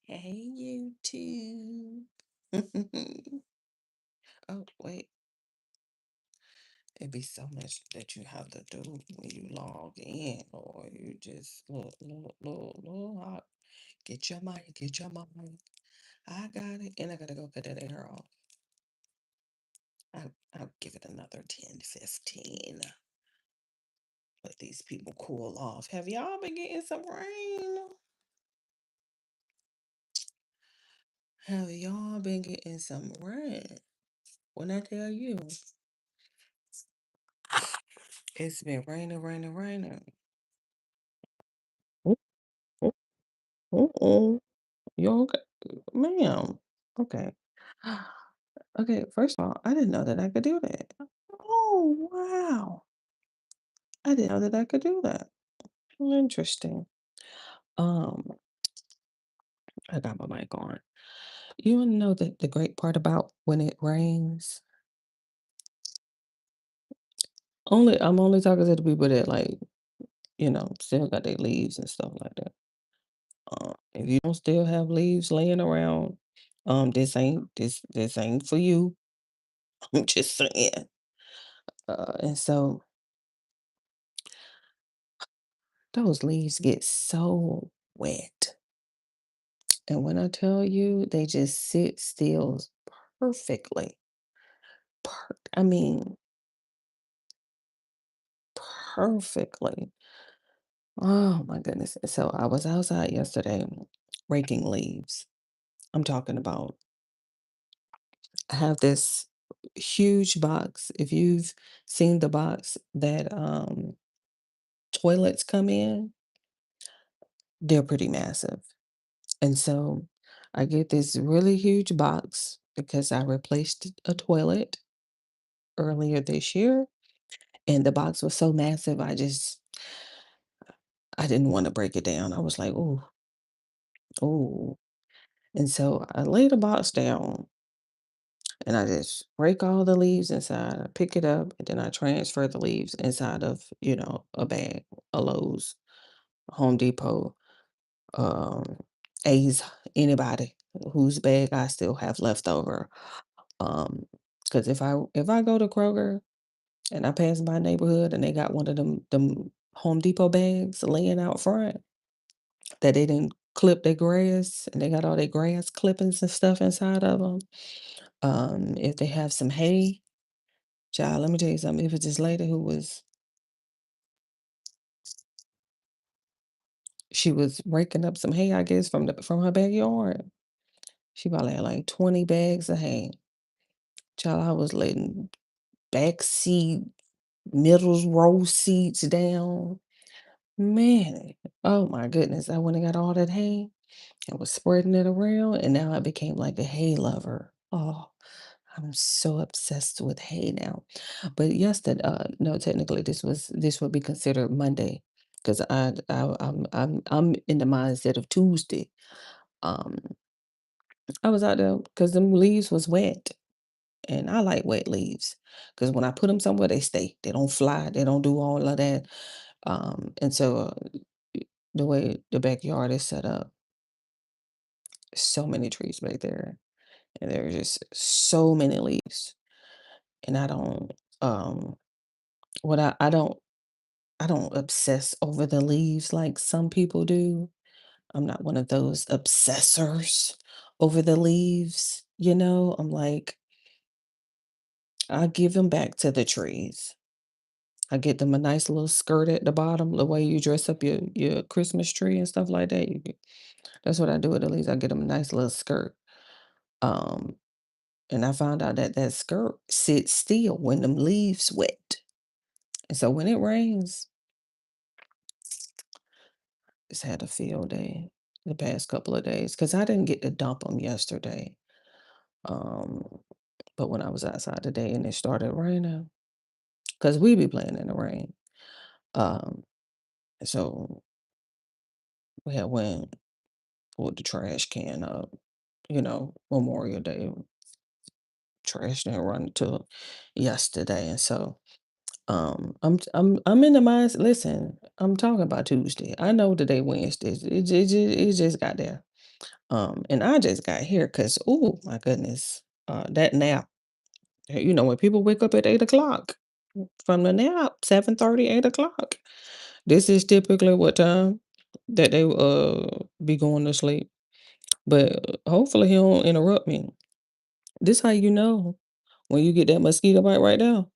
Hey, YouTube. Oh, wait. It'd be so much that you have to do when you log in, or you just look. Get your mic, get your mic. I got it, and I gotta go cut that hair off. I'll give it another 10, 15. Let these people cool off. Have y'all been getting some rain? Have y'all been getting some rain? When I tell you, it's been raining, raining, raining. Mm-mm. You okay? Ma'am. Okay. Okay, first of all, I didn't know that I could do that. Oh, wow. I didn't know that I could do that. Interesting. Um, I got my mic on. You wanna know that the great part about when it rains? I'm only talking to the people that like, still got their leaves and stuff like that. If you don't still have leaves laying around, this ain't for you. I'm just saying. And so those leaves get so wet. And when I tell you, they just sit still perfectly. I mean, perfectly. Oh my goodness. So I was outside yesterday raking leaves. I'm talking about, I have this huge box. If you've seen the box that toilets come in, they're pretty massive. And so I get this really huge box because I replaced a toilet earlier this year, and the box was so massive, I didn't wanna break it down. I was like, "Ooh, ooh." And so I lay the box down, and I just rake all the leaves inside. I pick it up, and then I transfer the leaves inside of, a bag, a Lowe's, Home Depot, um, Ace, anybody whose bag I still have left over. Because if I go to Kroger and I pass my neighborhood and they got one of them Home Depot bags laying out front that they didn't clip their grass and they got all their grass clippings and stuff inside of them. If they have some hay, child, let me tell you something. If it's this lady she was raking up some hay, I guess, from her backyard. She probably had like 20 bags of hay. Child, I was letting back seat, middle row seats down. Man, oh my goodness. I went and got all that hay and was spreading it around, and now I became like a hay lover. Oh, I'm so obsessed with hay now. But yesterday, no, technically this would be considered Monday because I'm in the mindset of Tuesday. Um, I was out there because them leaves was wet, and I like wet leaves because when I put them somewhere, they stay. They don't fly. They don't do all of that. And so the way the backyard is set up, so many trees back there, and there are just so many leaves. And I don't, what I don't obsess over the leaves like some people do. I'm not one of those obsessors over the leaves. I'm like, I give them back to the trees. I get them a nice little skirt at the bottom, the way you dress up your Christmas tree and stuff like that. That's what I do with the leaves. I get them a nice little skirt. Um, and I found out that that skirt sits still when them leaves wet. And so when it rains, it's had a field day the past couple of days because I didn't get to dump them yesterday. Um, but when I was outside today and it started raining, because we be playing in the rain. Um, so we had went pulled the trash can up, Memorial Day. Trash didn't run until yesterday. And so I'm in the mindset. Listen, I'm talking about Tuesday. I know today Wednesday. It just got there. And I just got here because, oh my goodness, that nap. When people wake up at 8 o'clock from the nap, 7:30, 8 o'clock. This is typically what time that they be going to sleep. But hopefully he don't interrupt me. This how you know when you get that mosquito bite right now.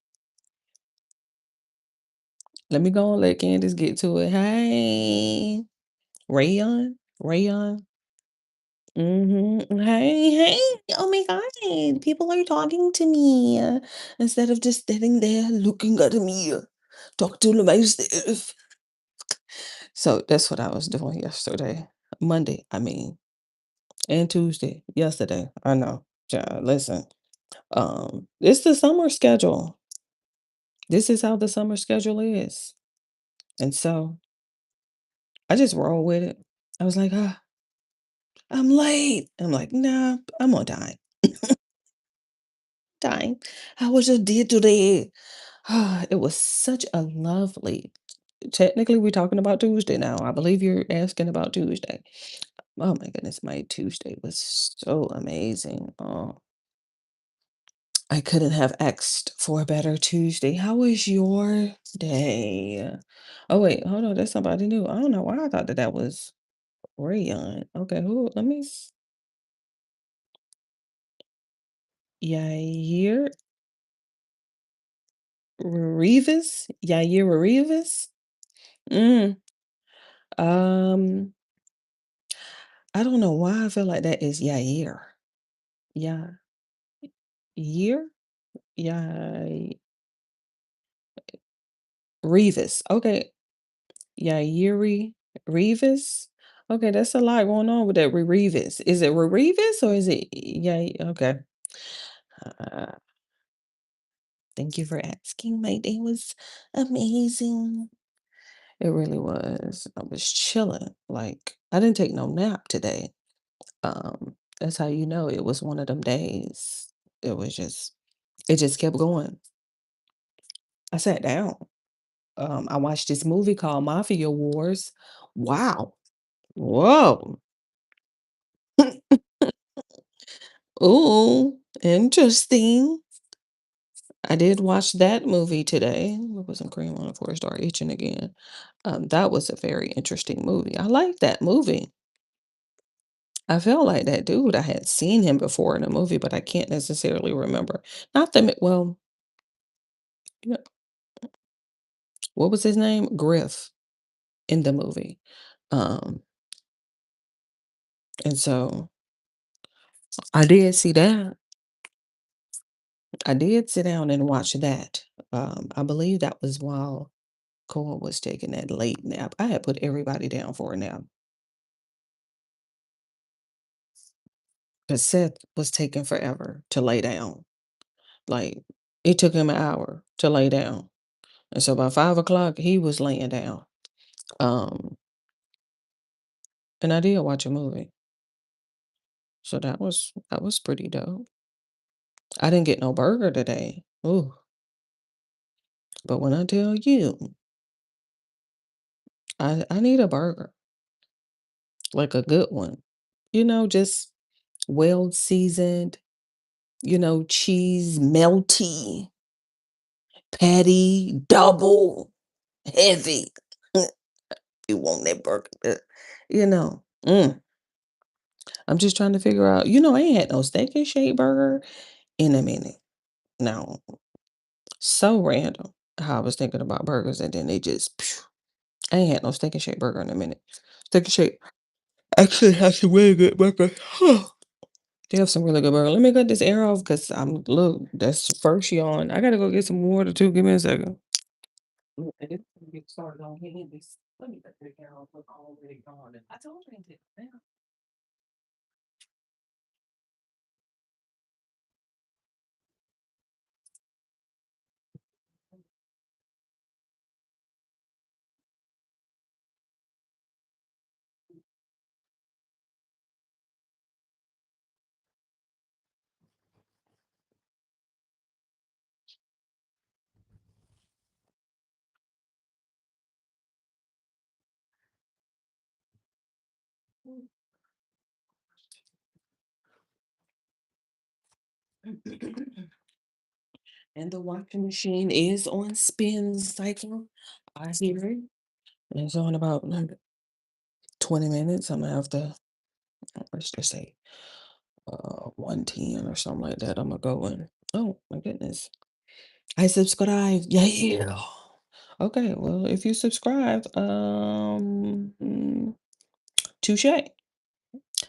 Let me go and let Candace get to it. Hey, Rayon, Rayon. Hey, hey. Oh my God. People are talking to me instead of just sitting there looking at me. Talk to myself. So that's what I was doing yesterday. Monday, I mean, and Tuesday, yesterday. I know. Child, listen. It's the summer schedule. This is how the summer schedule is. And so I just roll with it. I was like, I'm late. I'm like, nah, I'm on time. Time. How was your day today? It was such a lovely. Technically, we're talking about Tuesday now. I believe you're asking about Tuesday. Oh my goodness, my Tuesday was so amazing. Oh, I couldn't have asked for a better Tuesday. How was your day? Oh wait, hold on, that's somebody new. I don't know why I thought that was Rayon. Okay, who? Let me. Yair Reeves. Yair Reeves. Mm. Um, I don't know why I feel like that is Yair. Yeah, year. Yeah, Reeves. Okay, Yairi Reeves. Okay, that's a lot going on with that Reeves. Is it Reeves or is it yeah? Okay. Uh, thank you for asking. My day was amazing. It really was. I was chilling. Like I didn't take no nap today. That's how you know it was one of them days. It just kept going. I sat down. I watched this movie called Mafia Wars. Wow. Whoa. Ooh, interesting. I did watch that movie today. What was some cream on it before it started itching again? That was a very interesting movie. I liked that movie. I felt like that dude. I had seen him before in a movie, but I can't necessarily remember. Not the well, you know, what was his name? Griff in the movie. Um, and so I did see that. I did sit down and watch that. I believe that was while Cole was taking that late nap. I had put everybody down for a nap. Because Seth was taking forever to lay down. Like, it took him an hour to lay down. And so by 5 o'clock, he was laying down. Um, and I did watch a movie. So that was pretty dope. I didn't get no burger today. Ooh. But when I tell you, I need a burger, like a good one. Just well seasoned, cheese melty, patty, double, heavy. You want that burger. I'm just trying to figure out, I ain't had no steak and shake burger in a minute. Now, so random how I was thinking about burgers and then they just, phew, I ain't had no steak and shake burger in a minute. Steak and shake actually has some really good burger. They have some really good burger. Let me cut this air off because look, that's the first yawn. I gotta go get some water too. Give me a second. Ooh, and it's gonna get started on Candice. Let me cut the air off. Look, already gone. I told you to take it down. And the washing machine is on spin cycle. I hear it. It's on about 20 minutes. I'm gonna have to, let's just say, 110 or something like that. I'm gonna go in. Oh my goodness. I subscribed. Yeah, yeah. Okay, well, if you subscribe, touche.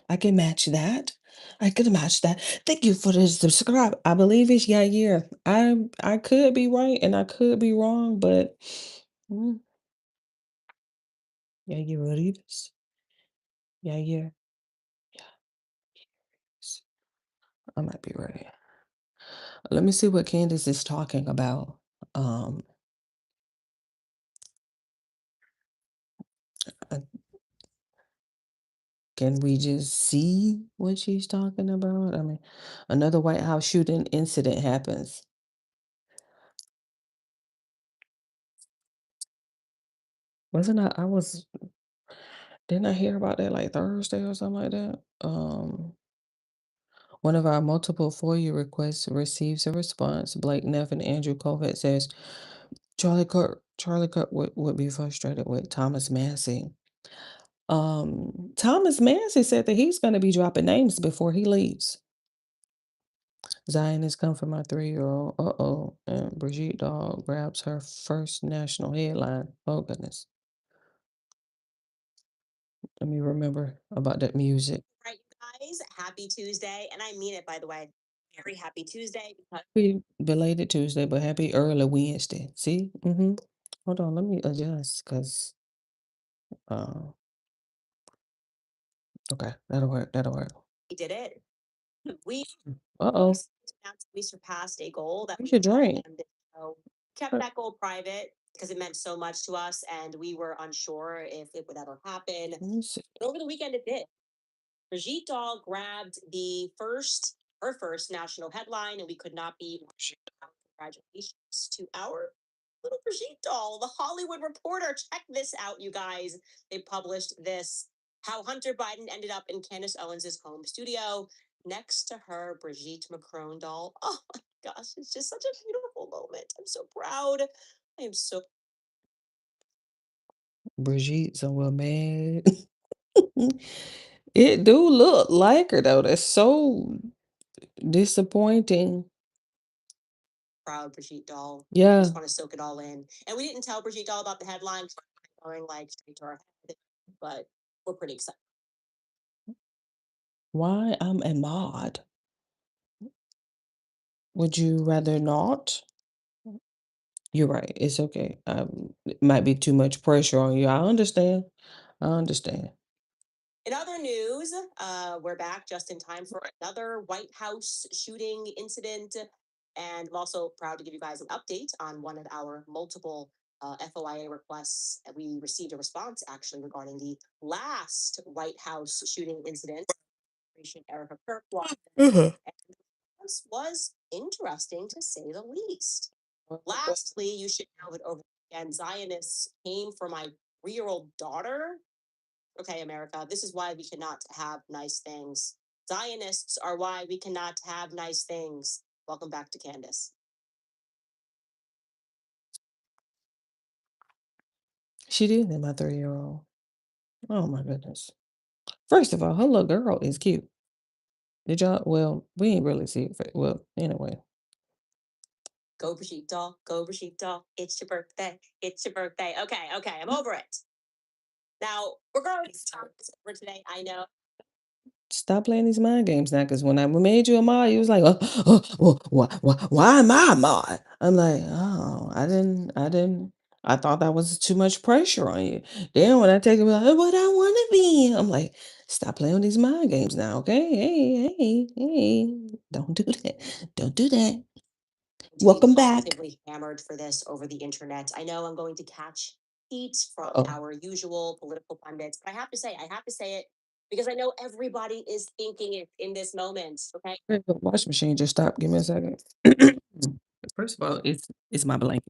I can match that. I could match that. Thank you for the subscribe. I believe it's yeah, yeah. I could be right and I could be wrong, but mm, yeah, you believe this? Yeah, yeah. Yes. I might be right. Let me see what Candace is talking about. Um, uh, can we just see what she's talking about? I mean, another White House shooting incident happens. Wasn't I was didn't I hear about that like Thursday or something like that? One of our multiple FOIA requests receives a response. Blake Neff and Andrew Colvett says Charlie Kirk would be frustrated with Thomas Massey. Thomas Massey said that he's gonna be dropping names before he leaves. Zion has come for my 3-year-old. Uh-oh. And Brigitte Dog grabs her first national headline. Oh goodness. Let me remember about that music. Right, you guys, happy Tuesday. And I mean it, by the way. Very happy Tuesday because Happy belated Tuesday, but happy early Wednesday. See? Mm-hmm. Hold on, let me adjust because uh okay, that'll work. That'll work. we did it. We Uh-oh. announced we surpassed a goal that We we should drink. had on this show. Kept Uh, that goal private because it meant so much to us and we were unsure if it would ever happen. Let me see. But over the weekend it did. Brigitte Dahl grabbed her first national headline, and we could not be more congratulations to our little Brigitte Dahl, the Hollywood Reporter. Check this out, you guys. They published this: how Hunter Biden ended up in Candace Owens' home studio next to her Brigitte Macron doll. Oh my gosh, it's just such a beautiful moment. I'm so proud. I am so Brigitte somewhere mad. It do look like her though. That's so disappointing. proud, Brigitte Doll. I Yeah. just want to soak it all in. And we didn't tell Brigitte Doll about the headline going like straight to our head, but we're pretty excited. Why I'm a mod? Would you rather not? You're right. It's okay. It might be too much pressure on you. I understand. I understand. In other news, we're back just in time for another White House shooting incident. And I'm also proud to give you guys an update on one of our multiple FOIA requests. We received a response actually regarding the last White House shooting incident. Erica Kirkwood. Uh-huh. This was interesting to say the least. Lastly, you should know that over the weekend, Zionists came for my 3-year-old daughter. Okay, America, this is why we cannot have nice things. Zionists are why we cannot have nice things. Welcome back to Candace. She did name my 3-year-old. Oh my goodness. First of all, her little girl is cute. Did y'all? Well, we ain't really see it. Well, anyway. Go Brigitte doll, go Brigitte doll. It's your birthday. It's your birthday. Okay, okay, I'm over it. Now we're going to talk for today. I know. Stop playing these mind games now, because when I made you a mod, you was like, why am I a mod? I'm like, oh, I thought that was too much pressure on you. Then when I take it, like, what I want to be, I'm like, stop playing with these mind games now, okay? Hey, don't do that. Don't do that. To be Welcome back. positively hammered for this over the internet. I know I'm going to catch heat from Oh, our usual political pundits, but I have to say it because I know everybody is thinking it in this moment. Okay. the washing machine just stopped. Give me a second. First of all, it's my blanket.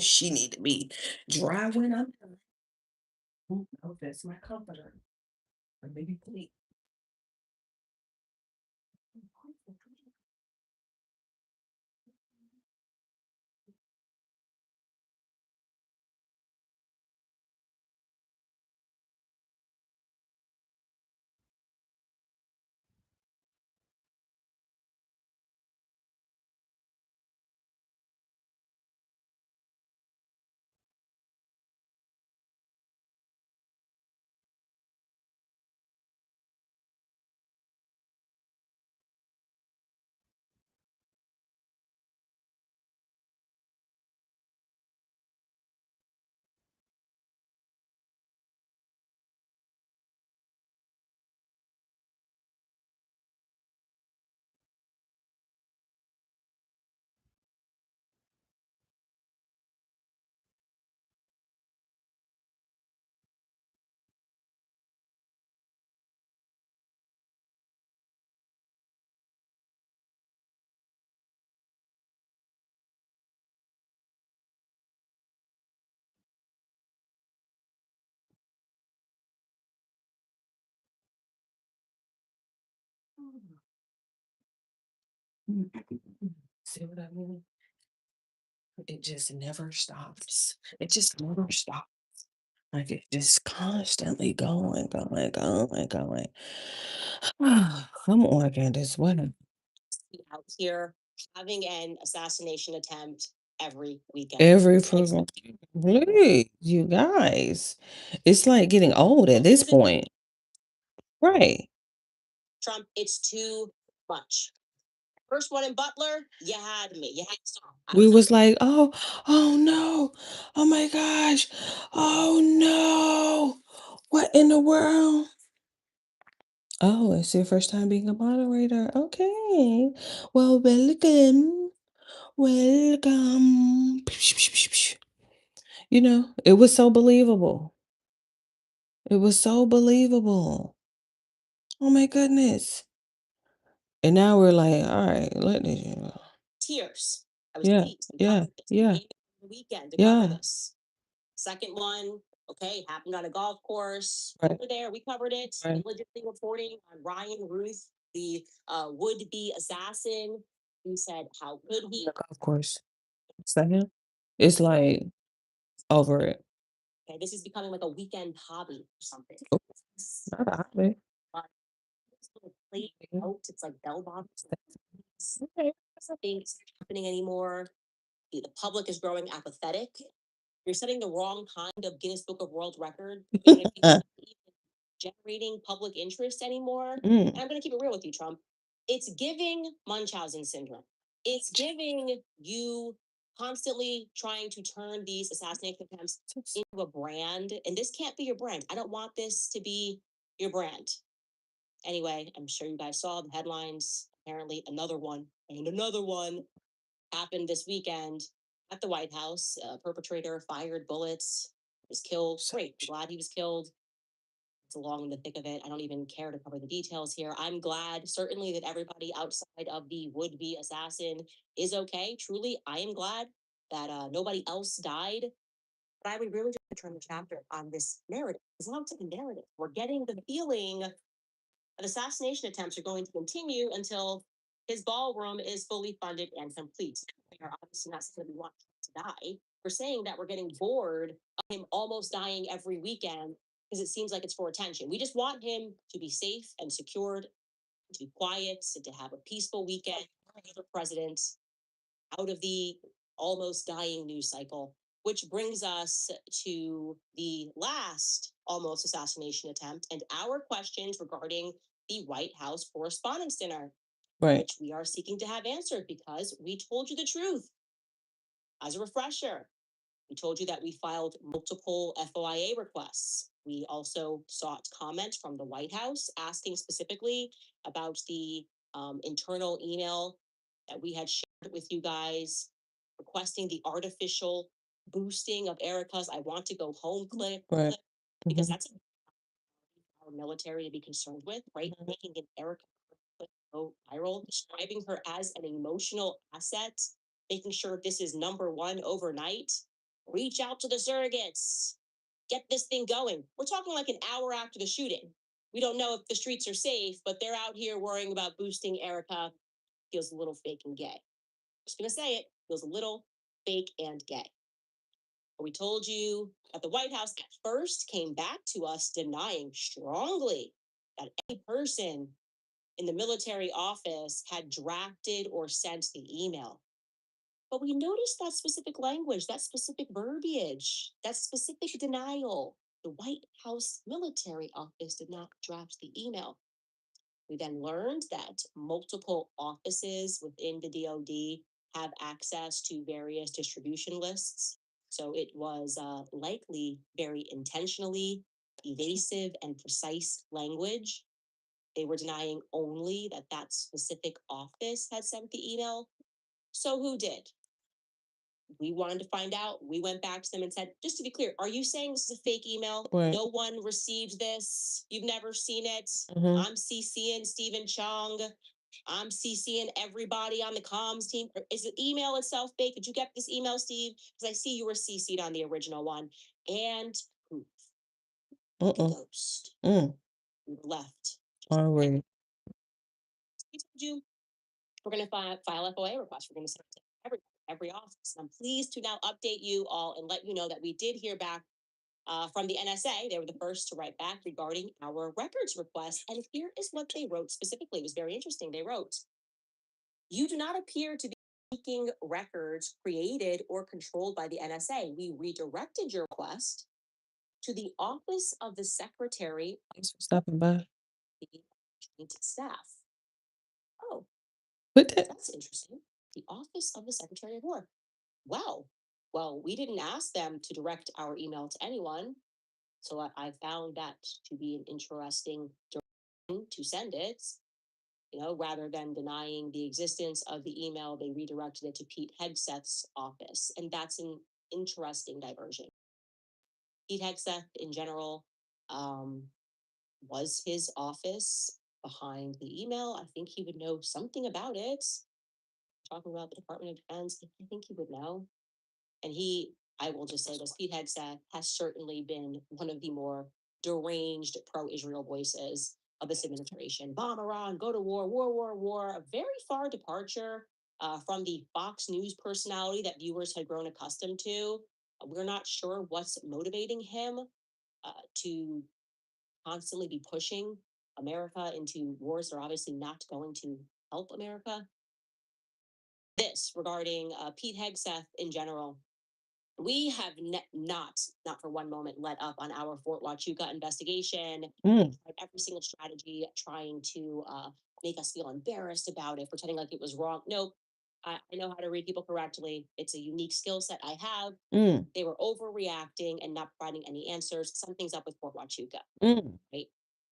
She need to be dry when I'm done. Oh, that's my comforter. Or maybe please. Mm. See what I mean? It just never stops. It just never stops. Like it just constantly going, going, going, going. I'm on Candace. What? Out here having an assassination attempt every weekend. Every And it's program. Please, you guys. It's like getting old at this point. Right. Trump, it's too much. First one in Butler, you had me. You had some. I We was was like, oh, oh no. Oh my gosh. Oh no. What in the world? Oh, it's your first time being a moderator. Okay. Well, welcome. Welcome. You know, it was so believable. It was so believable. Oh my goodness. And now we're like, all right, let this shit go. tears. I was Yeah, pleased and yeah, happy that he yeah, came in the weekend to cover yeah. this. Second one, okay, happened on a golf course. We Right, were there, we covered it, right. diligently reporting on Ryan Ruth, the would-be assassin. Who said, how could he? The golf course. Second. It's like over it. Okay, this is becoming like a weekend hobby or something. Oh, not a hobby. But this little plate Mhm. out, it's like bell bottoms. Okay. Nothing is happening anymore. The public is growing apathetic. You're setting the wrong kind of Guinness Book of World Record. You know what I mean? It's not even generating public interest anymore. Mm. And I'm going to keep it real with you, Trump. It's giving Munchausen syndrome. It's giving you constantly trying to turn these assassination attempts into a brand. And this can't be your brand. I don't want this to be your brand. Anyway, I'm sure you guys saw the headlines. Apparently, another one and another one happened this weekend at the White House. A perpetrator fired bullets, was killed. Great. I'm glad he was killed. It's along in the thick of it. I don't even care to cover the details here. I'm glad, certainly, that everybody outside of the would be assassin is okay. Truly, I am glad that nobody else died. But I would really just turn the chapter on this narrative. It's not a narrative. We're getting the feeling that assassination attempts are going to continue until his ballroom is fully funded and complete. We are obviously not saying that we want him to die. We're saying that we're getting bored of him almost dying every weekend because it seems like it's for attention. We just want him to be safe and secured, to be quiet, and to have a peaceful weekend. The president out of the almost dying news cycle, which brings us to the last almost assassination attempt and our questions regarding the White House Correspondents' Dinner, Right. which we are seeking to have answered because we told you the truth. As a refresher, we told you that we filed multiple FOIA requests. We also sought comment from the White House asking specifically about the internal email that we had shared with you guys, requesting the artificial boosting of Erica's I want to go home Right. because Mhm. that's our military to be concerned with, right? Mhm. Making an Erica clip go viral, describing her as an emotional asset, making sure this is number one overnight. Reach out to the surrogates. Get this thing going. We're talking like an hour after the shooting. We don't know if the streets are safe, but they're out here worrying about boosting Erica. Feels a little fake and gay. Just gonna say it. Feels a little fake and gay. We told you that the White House at first came back to us denying strongly that any person in the military office had drafted or sent the email. But we noticed that specific language, that specific verbiage, that specific denial. The White House military office did not draft the email. We then learned that multiple offices within the DoD have access to various distribution lists. So it was likely very intentionally evasive and precise language. They were denying only that that specific office had sent the email. So who did? We wanted to find out. We went back to them and said, just to be clear, are you saying this is a fake email? Right. No one received this. You've never seen it. Mhm. I'm CCing Stephen Chung. I'm CCing everybody on the comms team. Is the email itself fake? Did you get this email, Steve? Because I see you were CC'd on the original one. And proof. The ghost. Mm. We were left. Already. We told you We're going to file FOA requests. We're going to send it to every office. And I'm pleased to now update you all and let you know that we did hear back from the NSA. They were the first to write back regarding our records request. And here is what they wrote specifically. It was very interesting. They wrote, "You do not appear to be seeking records created or controlled by the NSA. We redirected your request to the Office of the Secretary Thanks for stopping by. of the Joint Staff." Oh, But that that's interesting. The Office of the Secretary of War. Wow. Well, we didn't ask them to direct our email to anyone. So I found that to be an interesting direction to send it. Rather than denying the existence of the email, they redirected it to Pete Hegseth's office. And that's an interesting diversion. Pete Hegseth, in general, um, was his office behind the email? I think he would know something about it. Talking about the Department of Defense, I think he would know. And I will just say this, Pete Hegseth has certainly been one of the more deranged pro-Israel voices of this administration. Bomb Iran, go to war, war, war, war. A very far departure from the Fox News personality that viewers had grown accustomed to. We're not sure what's motivating him to constantly be pushing America into wars that are obviously not going to help America. This regarding Pete Hegseth in general. We have not for one moment let up on our Fort Huachuca investigation. mm, Tried every single strategy, trying to make us feel embarrassed about it, pretending like it was wrong. Nope. I know how to read people correctly. It's a unique skill set I have. mm, They were overreacting and not providing any answers. Something's up with Fort Huachuca, mm. right?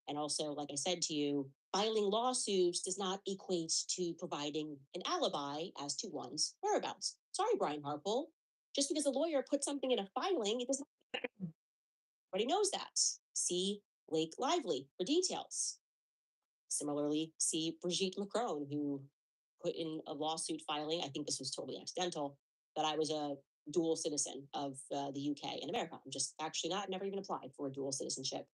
And also, like I said to you, filing lawsuits does not equate to providing an alibi as to one's whereabouts. Sorry, Brian Harple. Just because a lawyer put something in a filing, it doesn't. Everybody knows that. See Blake Lively for details. Similarly, see Brigitte Macron, who put in a lawsuit filing. I think this was totally accidental, that I was a dual citizen of the UK and America. I'm just actually not, never even applied for a dual citizenship.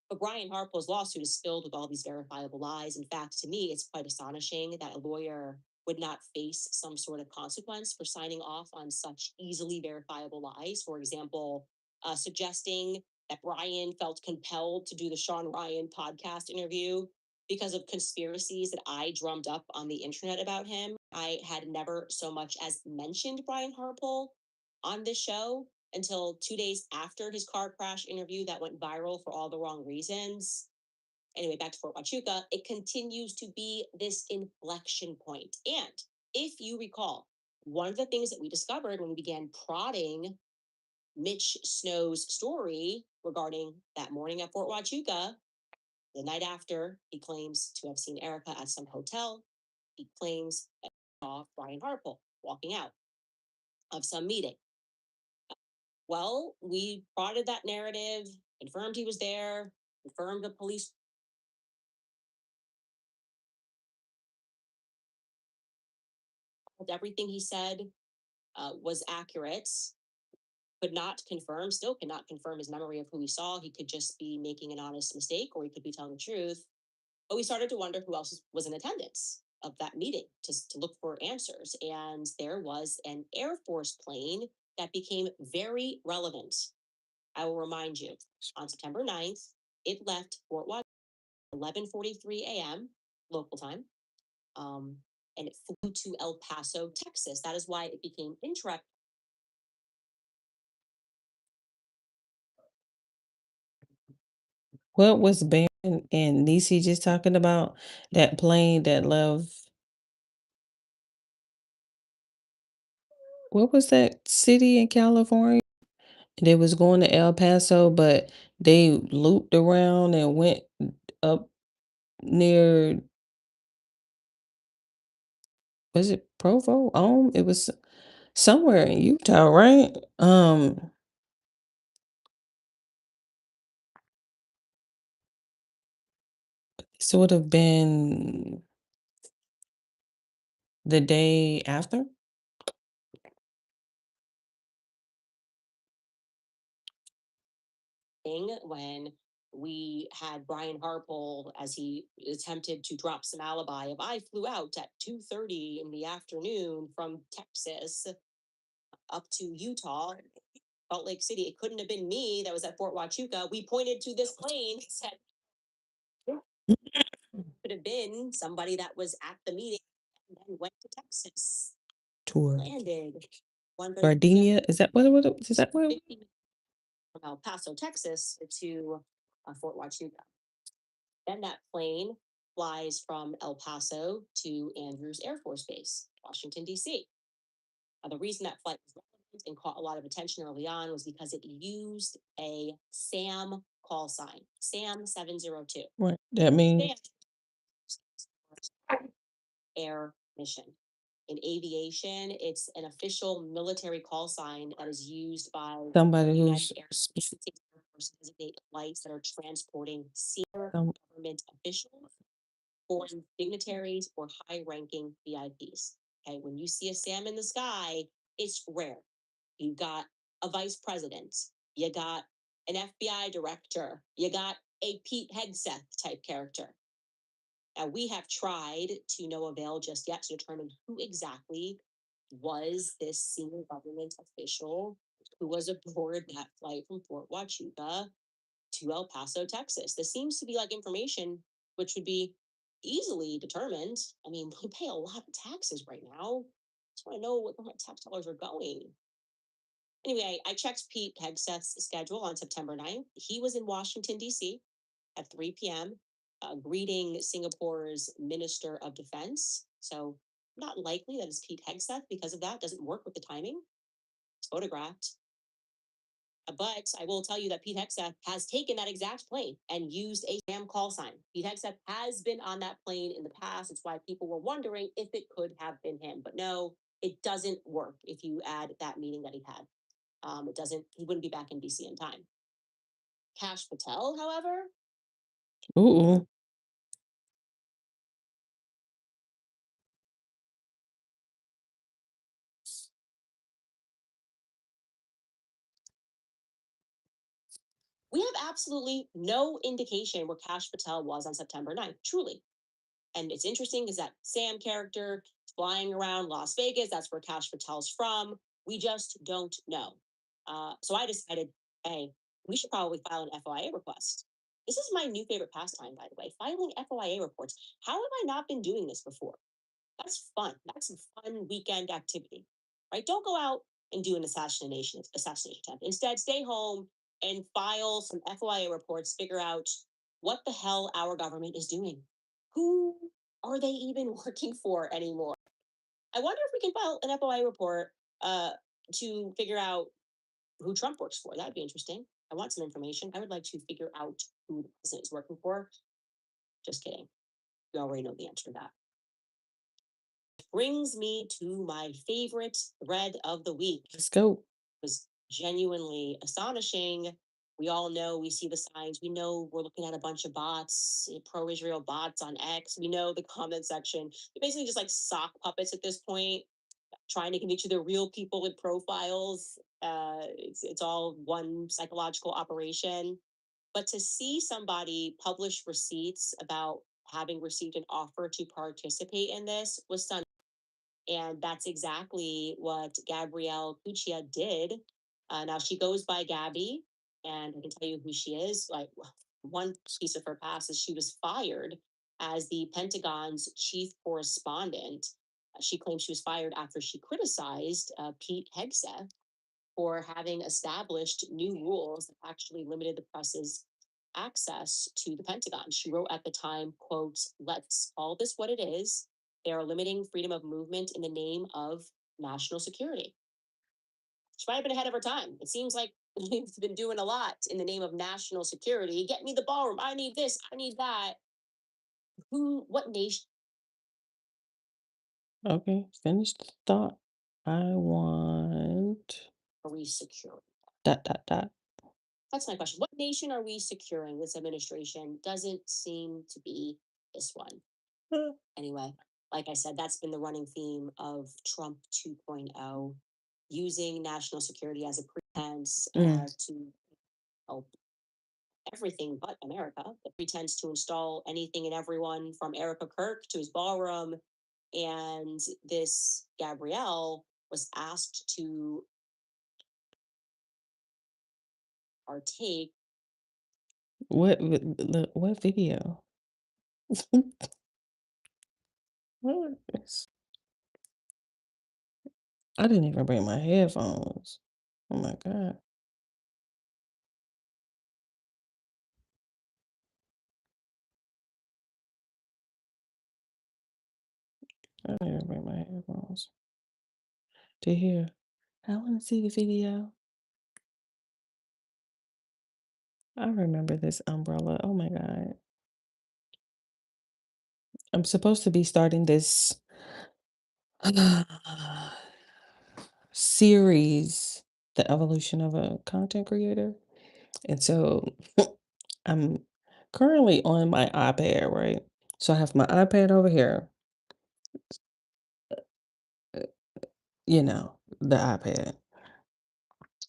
But Brian Harpo's lawsuit is filled with all these verifiable lies. In fact, to me, it's quite astonishing that a lawyer would not face some sort of consequence for signing off on such easily verifiable lies. For example, suggesting that Brian felt compelled to do the Sean Ryan podcast interview because of conspiracies that I drummed up on the internet about him. I had never so much as mentioned Brian Harpole on this show until 2 days after his car crash interview that went viral for all the wrong reasons. Anyway, back to Fort Huachuca, it continues to be this inflection point. And if you recall, one of the things that we discovered when we began prodding Mitch Snow's story regarding that morning at Fort Huachuca, the night after he claims to have seen Erica at some hotel, he claims that he saw Brian Harple walking out of some meeting. Well, we prodded that narrative, confirmed he was there, confirmed the police everything he said was accurate. Could not confirm, still cannot confirm his memory of who he saw. He could just be making an honest mistake or he could be telling the truth. But we started to wonder who else was in attendance of that meeting to look for answers. And there was an Air Force plane that became very relevant. I will remind you, on September 9th, it left Fort Washington 11:43 a.m. local time, um, and it flew to El Paso, Texas. That is why it became interesting. What was Baron and Niecy just talking about? That plane that left, what was that city in California? They was going to El Paso, but they looped around and went up near, was it Provo? It was somewhere in Utah, right? Sort of been the day after. When We had Brian Harpole as he attempted to drop some alibi of I flew out at 2:30 in the afternoon from Texas up to Utah, Salt Lake City. It couldn't have been me that was at Fort Huachuca. We pointed to this plane, said could have been somebody that was at the meeting and then went to Texas, Tour. landed 1:30 Gardenia, is that what it was? Is that what? 50 from El Paso, Texas to Fort Huachuca. Then that plane flies from El Paso to Andrews Air Force Base, Washington, D.C. The reason that flight was relevant and caught a lot of attention early on was because it used a SAM call sign, SAM 702. Right. That means SAM air mission. In aviation, it's an official military call sign that is used by somebody United who's Air States Air Force to designate flights that are transporting senior some, government officials, foreign dignitaries, or high-ranking VIPs. Okay, when you see a SAM in the sky, it's rare. You got a vice president, you got an FBI director, you got a Pete Hegseth type character. Now, we have tried to no avail just yet to determine who exactly was this senior government official who was aboard that flight from Fort Huachuca to El Paso, Texas. This seems to be like information which would be easily determined. I mean, we pay a lot of taxes right now. Just want to know where my tax dollars are going. Anyway, I checked Pete Hegseth's schedule on September 9th. He was in Washington, D.C. at 3 p.m., greeting Singapore's Minister of Defense. So, not likely that is Pete Hegseth because of that. Doesn't work with the timing. It's photographed. But I will tell you that Pete Hegseth has taken that exact plane and used a SAM call sign. Pete Hegseth has been on that plane in the past. It's why people were wondering if it could have been him. But no, it doesn't work if you add that meeting that he had. It doesn't, he wouldn't be back in DC in time. Kash Patel, however, ooh. we have absolutely no indication where Kash Patel was on September 9th, truly. And it's interesting because that Sam character is flying around Las Vegas. That's where Kash Patel's from. We just don't know. So I decided, hey, we should probably file an FOIA request. This is my new favorite pastime, by the way, filing FOIA reports. How have I not been doing this before? That's fun. That's some fun weekend activity, right? Don't go out and do an assassination attempt. Instead, stay home and file some FOIA reports. Figure out what the hell our government is doing. Who are they even working for anymore? I wonder if we can file an FOIA report uh, to figure out who Trump works for. That'd be interesting. I want some information. I would like to figure out who the president is working for. Just kidding. You already know the answer to that. Brings me to my favorite thread of the week. Let's go. It was genuinely astonishing. We all know, we see the signs. We know we're looking at a bunch of bots, pro Israel bots on X. We know the comment section. They're basically just like sock puppets at this point, trying to convince you they're real people with profiles. It's all one psychological operation. But to see somebody publish receipts about having received an offer to participate in this was stunning. And that's exactly what Gabrielle Cuccia did. Now she goes by Gabby, and I can tell you who she is. Like one piece of her past is she was fired as the Pentagon's chief correspondent. She claims she was fired after she criticized Pete Hegseth for having established new rules that actually limited the press's access to the Pentagon. She wrote at the time, quote, "Let's call this what it is. They are limiting freedom of movement in the name of national security." She might have been ahead of her time. It seems like we've been doing a lot in the name of national security. Get me the ballroom. I need this. I need that. What nation Okay, finish the thought. I want are we securing? dot dot dot. That's my question. What nation are we securing? This administration doesn't seem to be this one. Anyway, like I said, that's been the running theme of Trump 2.0, using national security as a pretense Mm. to help everything but America. That pretends to install anything and everyone from Erica Kirk to his ballroom. And this Gabrielle was asked to partake. What video? What is I didn't even bring my headphones. Oh my god. I didn't even bring my headphones to hear. I wanna see the video. I remember this umbrella. Oh my god. I'm supposed to be starting this series, The Evolution of a Content Creator. And so I'm currently on my iPad, right? So I have my iPad over here, uh, the iPad.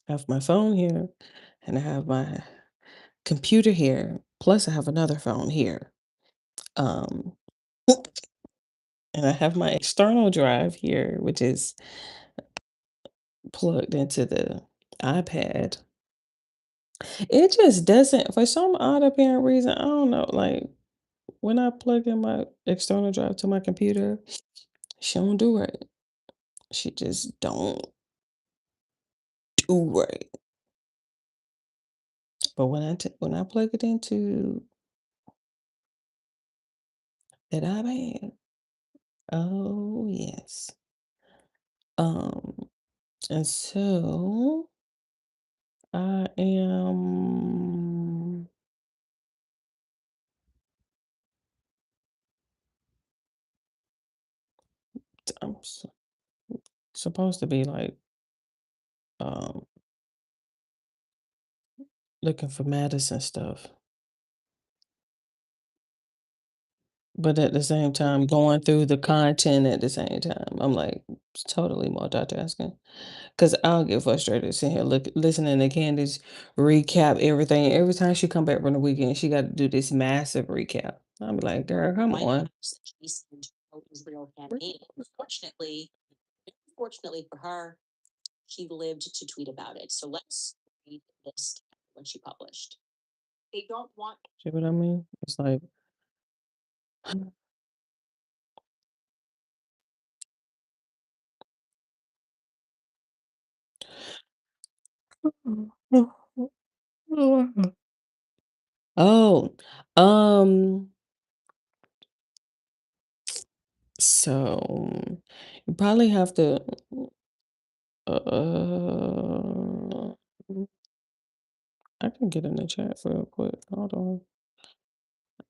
I have my phone here, and I have my computer here. Plus, I have another phone here. Um, and I have my external drive here, which is plugged into the iPad. It just doesn't, for some odd apparent reason, I don't know, like when I plug in my external drive to my computer, she don't do right. She just don't do right. But when I plug it into that iPad, oh yes. Um, and so I am I'm supposed to be like um looking for Madison stuff. But at the same time, going through the content at the same time, I'm like totally multitasking. Cause I'll get frustrated sitting here listening to Candace recap everything. Every time she come back from the weekend, she got to do this massive recap. I'm like, girl, come White on. House that she sent pro-Israel campaign. Fortunately for her, she lived to tweet about it. So let's read this what she published. They don't want. See what I mean? It's like, oh, um, so you probably have to. Uh, I can get in the chat real quick. Hold on.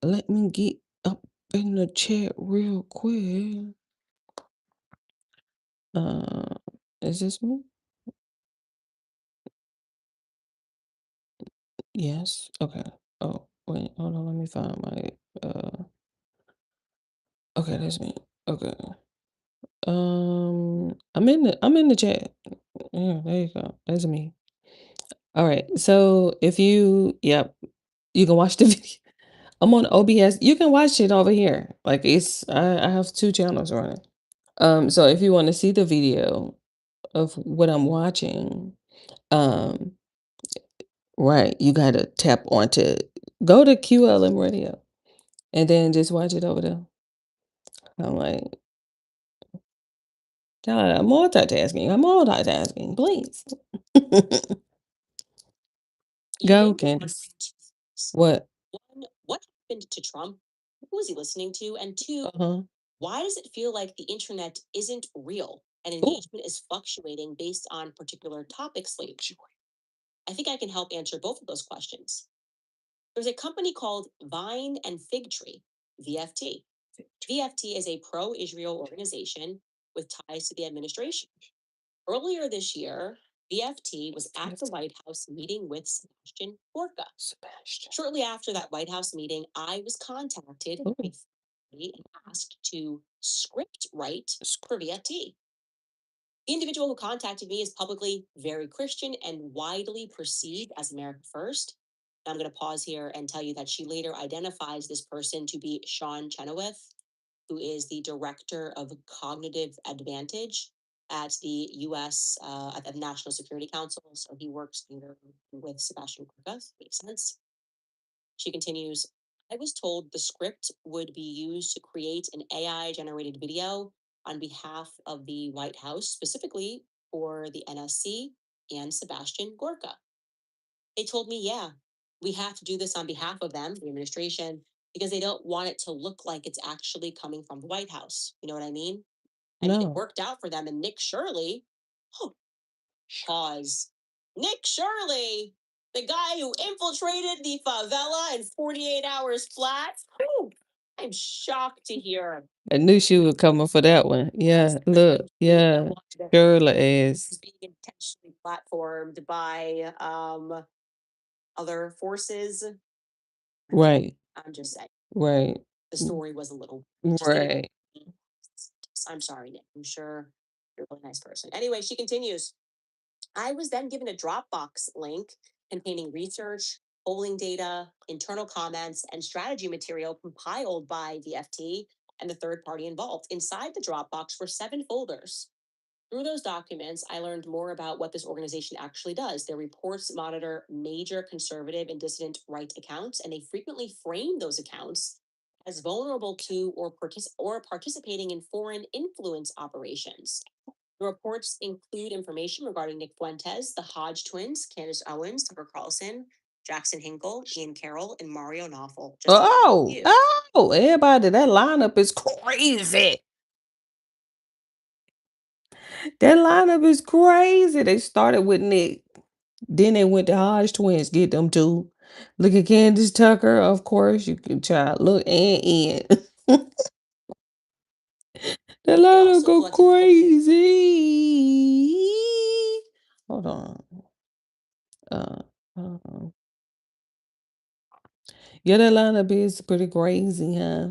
Let me get up in the chat real quick. Uh, is this me? Yes. Okay. Oh, wait. Hold on. Let me find my. Okay, that's me. Okay. I'm in the chat. Yeah, there you go. That's me. All right. So if yep, you can watch the video. I'm on OBS. You can watch it over here. Like I have two channels running. So if you want to see the video of what I'm watching, um, right, you gotta go to QLM Radio and then just watch it over there. I'm like, God, I'm multitasking. I'm multitasking, please. Go, You may be Candace. wondering two things. What? One, what happened to Trump? Who was he listening to? And two, Uh-huh. why does it feel like the internet isn't real and Ooh. engagement is fluctuating based on particular topics lately? I think I can help answer both of those questions. There's a company called Vine and Fig Tree, VFT. VFT is a pro Israel organization with ties to the administration. Earlier this year, VFT was at the White House meeting with Sebastian Gorka. Sebastian. Shortly after that White House meeting, I was contacted Ooh. by VFT and asked to script write for VFT. The individual who contacted me is publicly very Christian and widely perceived as America First. I'm going to pause here and tell you that she later identifies this person to be Sean Chenoweth, who is the director of cognitive advantage at the U.S. At the National Security Council. So he works either with Sebastian Gorka. Makes sense. She continues, I was told the script would be used to create an AI generated video on behalf of the White House, specifically for the NSC and Sebastian Gorka. They told me, yeah, we have to do this on behalf of them, the administration, because they don't want it to look like it's actually coming from the White House. You know what I mean? And it No. worked out for them. And Nick Shirley, oh, pause. Nick Shirley, the guy who infiltrated the favela in 48 hours flat. Whew, I'm shocked to hear I knew she was coming for that one. Yeah, look, yeah. that Girl ass. is being intentionally platformed by other forces. Right, I'm just saying right, the story was a little just didn't. right. I'm sorry, Nick. I'm sure you're a really nice person. Anyway, she continues. I was then given a Dropbox link containing research, polling data, internal comments, and strategy material compiled by the FT and the third party involved. Inside the Dropbox were 7 folders. Through those documents, I learned more about what this organization actually does. Their reports monitor major conservative and dissident right accounts, and they frequently frame those accounts as vulnerable to or participating in foreign influence operations. The reports include information regarding Nick Fuentes, the Hodge twins, Candace Owens, Tucker Carlson, Jackson Hinkle, Ian Carroll, and Mario Knopfel, just to name a Oh, few. everybody, that lineup is crazy. That lineup is crazy. They started with Nick. Then they went to Hodge twins, get them two. Look at Candace Tucker, of course. You can try look and Ian. That They lineup also go collected crazy. Hold on. Uh, uh, yeah, that lineup is pretty crazy, huh?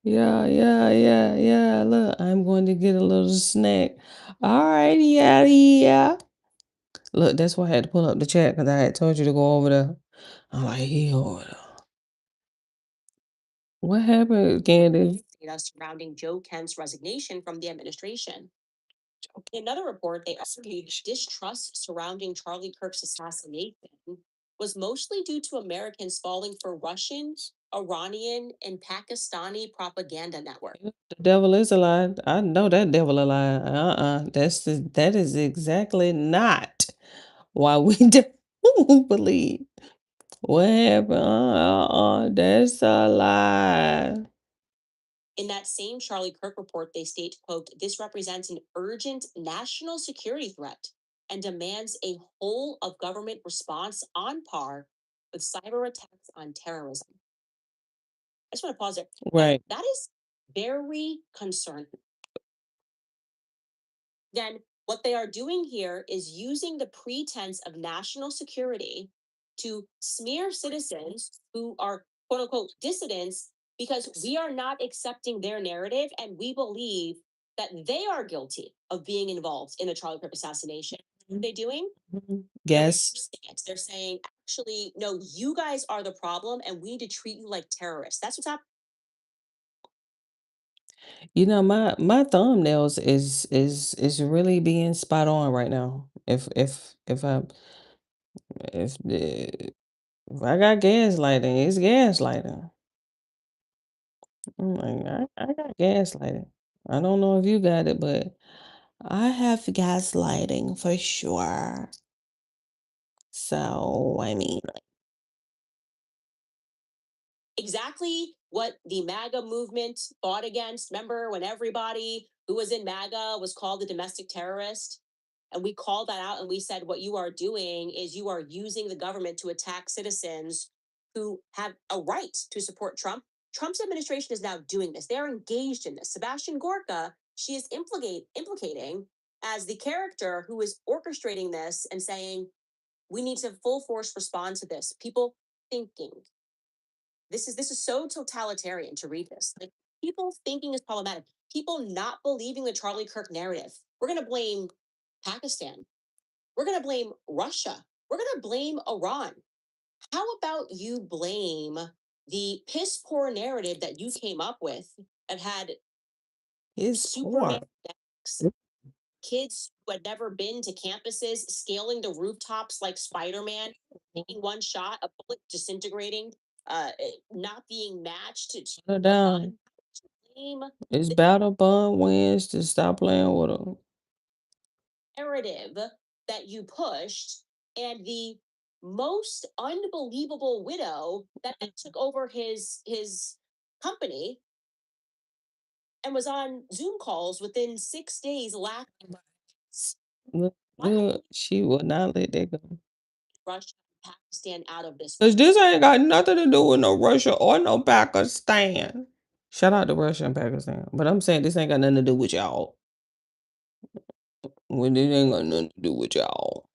Yeah, yeah, yeah, yeah. Look, I'm going to get a little snack. All right, yeah, yeah. Look, that's why I had to pull up the chat because I had told you to go over there. I'm like, yo, what happened, Candace? data surrounding Joe Kent's resignation from the administration. In another report, they argued distrust surrounding Charlie Kirk's assassination was mostly due to Americans falling for Russian, Iranian, and Pakistani propaganda networks. The devil is a lie. I know that devil a lie. That is exactly not why we don't believe. What happened? That's a lie. In that same Charlie Kirk report, they state, quote, this represents an urgent national security threat and demands a whole of government response on par with cyber attacks on terrorism. I just want to pause there. Right. That is very concerning. Then what they are doing here is using the pretense of national security to smear citizens who are quote unquote dissidents because we are not accepting their narrative and we believe that they are guilty of being involved in the Charlie Kirk assassination. What are they doing? They're Yes. reversing it. They're saying, actually, no, you guys are the problem and we need to treat you like terrorists. That's what's happening. You know, my thumbnails is really being spot on right now. If I got gaslighting, it's gaslighting. I'm like, I got gaslighting. I don't know if you got it, but I have gaslighting for sure. So, I mean, Exactly what the MAGA movement fought against. Remember when everybody who was in MAGA was called a domestic terrorist? And we called that out and we said, what you are doing is you are using the government to attack citizens who have a right to support Trump. Trump's administration is now doing this. They're engaged in this. Sebastian Gorka, she is implicating as the character who is orchestrating this and saying, we need to full force respond to this. People thinking, this is so totalitarian to read this. Like people thinking is problematic. People not believing the Charlie Kirk narrative. We're gonna blame Pakistan. We're gonna blame Russia. We're going to blame Iran. How about you blame the piss poor narrative that you came up with that had It's Superman poor. necks, kids who had never been to campuses scaling the rooftops like Spider-Man, taking one shot, a bullet disintegrating, not being matched to Put her a gun. down. Blame It's the battle bond wins to stop playing with her. narrative that you pushed and the most unbelievable widow that then took over his company and was on Zoom calls within 6 days laughing. Look, Why don't look, she would not let that go. Russia and Pakistan out of this one? Cause this ain't got nothing to do with no Russia or no Pakistan. Shout out to Russia and Pakistan. But I'm saying this ain't got nothing to do with y'all. Well, this ain't got nothing to do with y'all.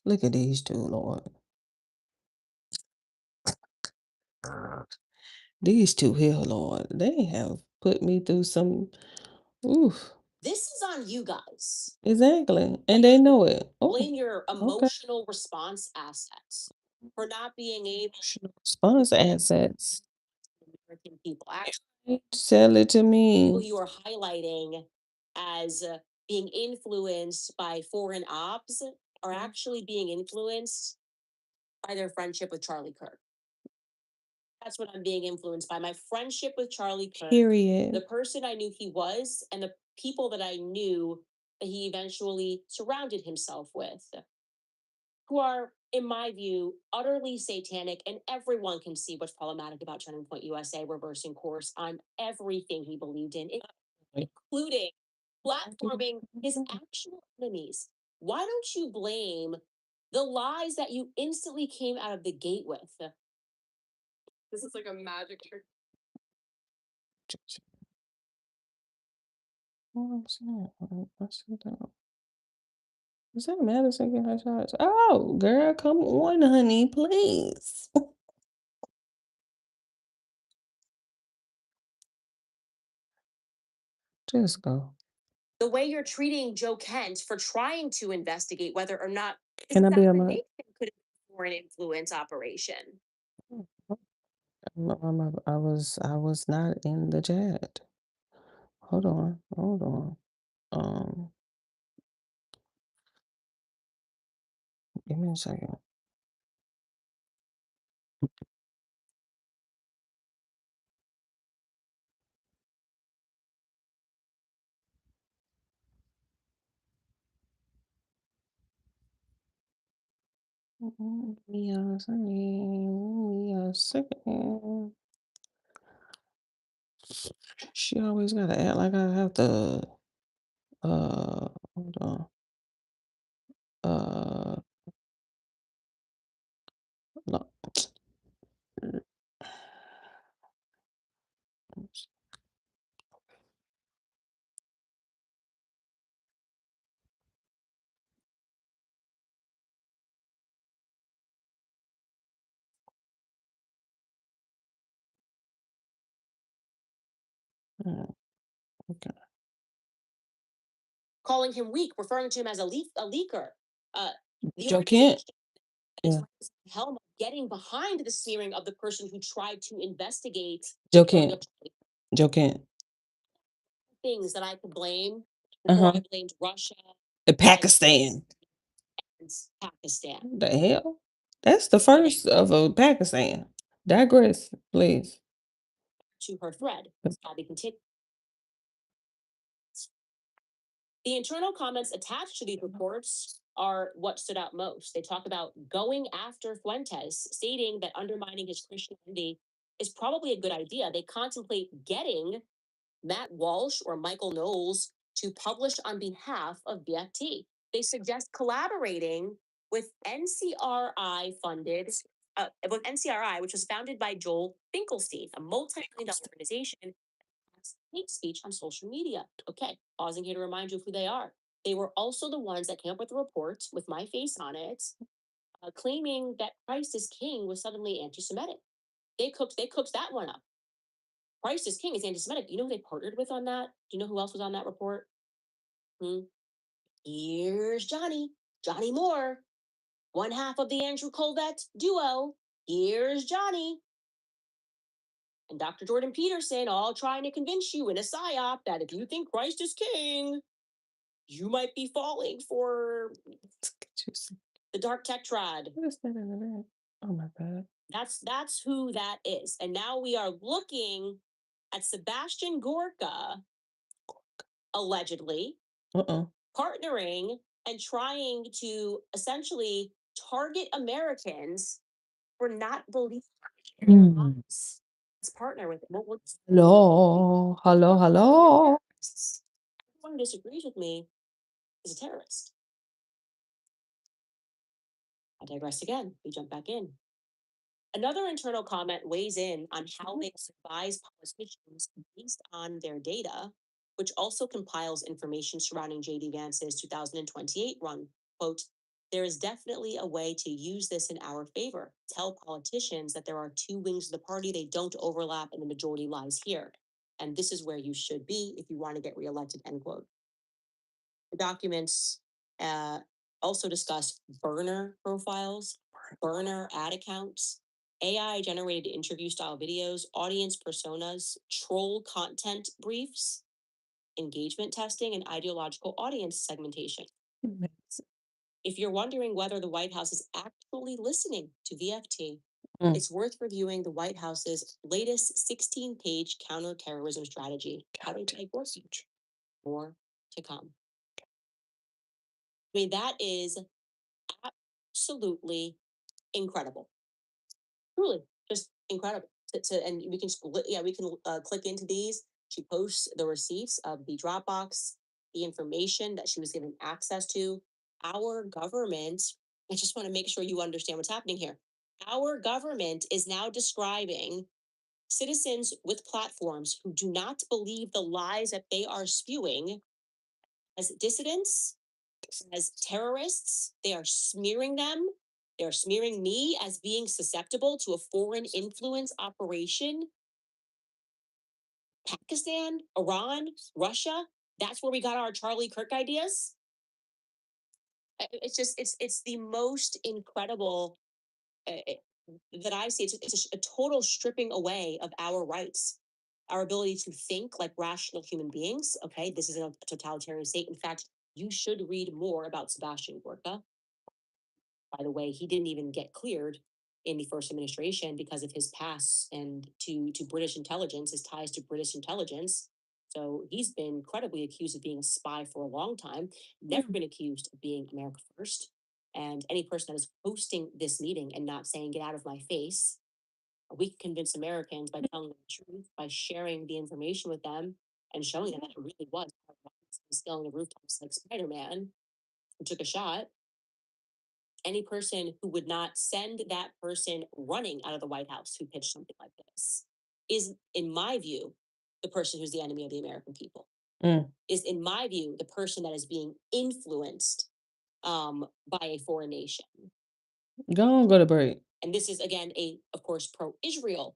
Look at these two, Lord. These two here, Lord. They have put me through some oof. This is on you guys. Exactly. And they know it. Oh, Blame your okay. emotional response assets for not being able Response assets. to American people. Actually, Sell it to people me. you are highlighting as being influenced by foreign ops are actually being influenced by their friendship with Charlie Kirk. That's what I'm being influenced by. My friendship with Charlie Kirk, Period. the person I knew he was, and the people that I knew that he eventually surrounded himself with, who are, in my view, utterly satanic. And everyone can see what's problematic about Turning Point USA reversing course on everything he believed in, including platforming his actual enemies. Why don't you blame the lies that you instantly came out of the gate with? This is like a magic trick. Oh, I'm saying. I see that. Is that Madison getting her shots? Oh, girl, come on, honey, please. Just go. The way you're treating Joe Kent for trying to investigate whether or not his Can I be a mod? assassination could have been for an influence operation. I was not in the chat. Hold on, hold on. Um, give me a second. Give me a second. Give me a second. She always gotta act like I have to. Hold on. Uh, no. Okay. Calling him weak, referring to him as a leaker. The Joe Kent. organization is Yeah. helm getting behind the smearing of the person who tried to investigate Joe the killing of Kent. Joe Kent. things that I could blame Uh before huh. I blamed Russia Pakistan. and Pakistan. The hell? That's the first of a Pakistan. Digress, please. To her thread. Bobby continued. The internal comments attached to these reports are what stood out most. They talk about going after Fuentes, stating that undermining his Christianity is probably a good idea. They contemplate getting Matt Walsh or Michael Knowles to publish on behalf of BFT. They suggest collaborating with NCRI funded, with NCRI, which was founded by Joel Finkelstein, a multi-million dollar organization that hate speech on social media. Okay, pausing here to remind you of who they are. They were also the ones that came up with the report with my face on it, claiming that Christ is King was suddenly anti-Semitic. They cooked that one up. Christ is King is anti-Semitic. You know who they partnered with on that? Do you know who else was on that report? Hmm? Here's Johnny. Johnny Moore, one half of the Andrew Colvette duo. Here's Johnny. And Dr. Jordan Peterson, all trying to convince you in a psyop that if you think Christ is king, you might be falling for Juicy. the dark tech trad. What is that in the back? Oh my God. That's who that is. And now we are looking at Sebastian Gorka, allegedly Uh-uh. partnering and trying to essentially target Americans for not believing in their Mm. lies. Let's partner with it. Hello. Hello, hello. Everyone who disagrees with me is a terrorist. I digress again. We jump back in. Another internal comment weighs in on how they advise politicians based on their data, which also compiles information surrounding JD Vance's 2028 run. Quote, there is definitely a way to use this in our favor. Tell politicians that there are two wings of the party, they don't overlap, and the majority lies here. And this is where you should be if you want to get reelected, end quote. The documents uh, also discuss burner profiles, burner ad accounts, AI generated interview style videos, audience personas, troll content briefs, engagement testing, and ideological audience segmentation. If you're wondering whether the White House is actually listening to VFT, Mm. it's worth reviewing the White House's latest 16-page counterterrorism strategy. How to take more to come. I mean, that is absolutely incredible. Truly, just incredible. And we can yeah, we can click into these. She posts the receipts of the Dropbox, the information that she was given access to. Our government, I just want to make sure you understand what's happening here. Our government is now describing citizens with platforms who do not believe the lies that they are spewing as dissidents, as terrorists. They are smearing them. They're smearing me as being susceptible to a foreign influence operation. Pakistan, Iran, Russia. That's where we got our Charlie Kirk ideas. It's just it's the most incredible that I see. It's a total stripping away of our rights, our ability to think like rational human beings. Okay, this is a totalitarian state. In fact, you should read more about Sebastian Gorka. By the way, he didn't even get cleared in the first administration because of his past and to British intelligence, his ties to British intelligence. So he's been credibly accused of being a spy for a long time, never been accused of being America first. And any person that is hosting this meeting and not saying, get out of my face, we can convince Americans by telling them the truth, by sharing the information with them and showing them that it really was still on the rooftops like Spider Man who took a shot. Any person who would not send that person running out of the White House who pitched something like this is, in my view, the person who's the enemy of the American people. Mm. Is, in my view, the person that is being influenced by a foreign nation. Go to break. And this is, again, of course, pro-Israel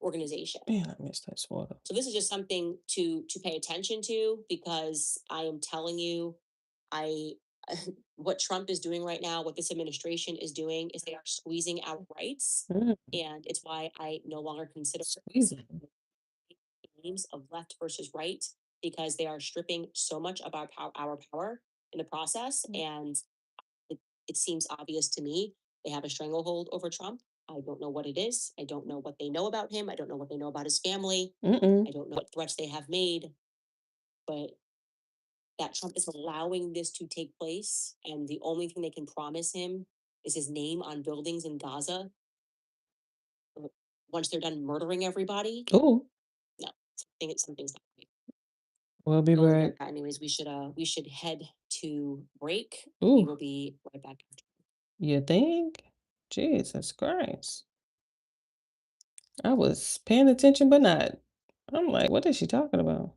organization. Man, I missed that water. So this is just something to pay attention to because I am telling you, I what Trump is doing right now, what this administration is doing, is they are squeezing our rights, Mm. and it's why I no longer consider Squeezing. games of left versus right because they are stripping so much of our power in the process, and it seems obvious to me they have a stranglehold over Trump. I don't know what it is. I don't know what they know about him. I don't know what they know about his family. Mm-mm. I don't know what threats they have made, but that Trump is allowing this to take place. And the only thing they can promise him is his name on buildings in Gaza once they're done murdering everybody. Ooh. No, something's not right. We'll be Well, right. anyways, we should head to break. We Ooh. will be right back. You think? Jesus Christ. I was paying attention, but not. I'm like, what is she talking about?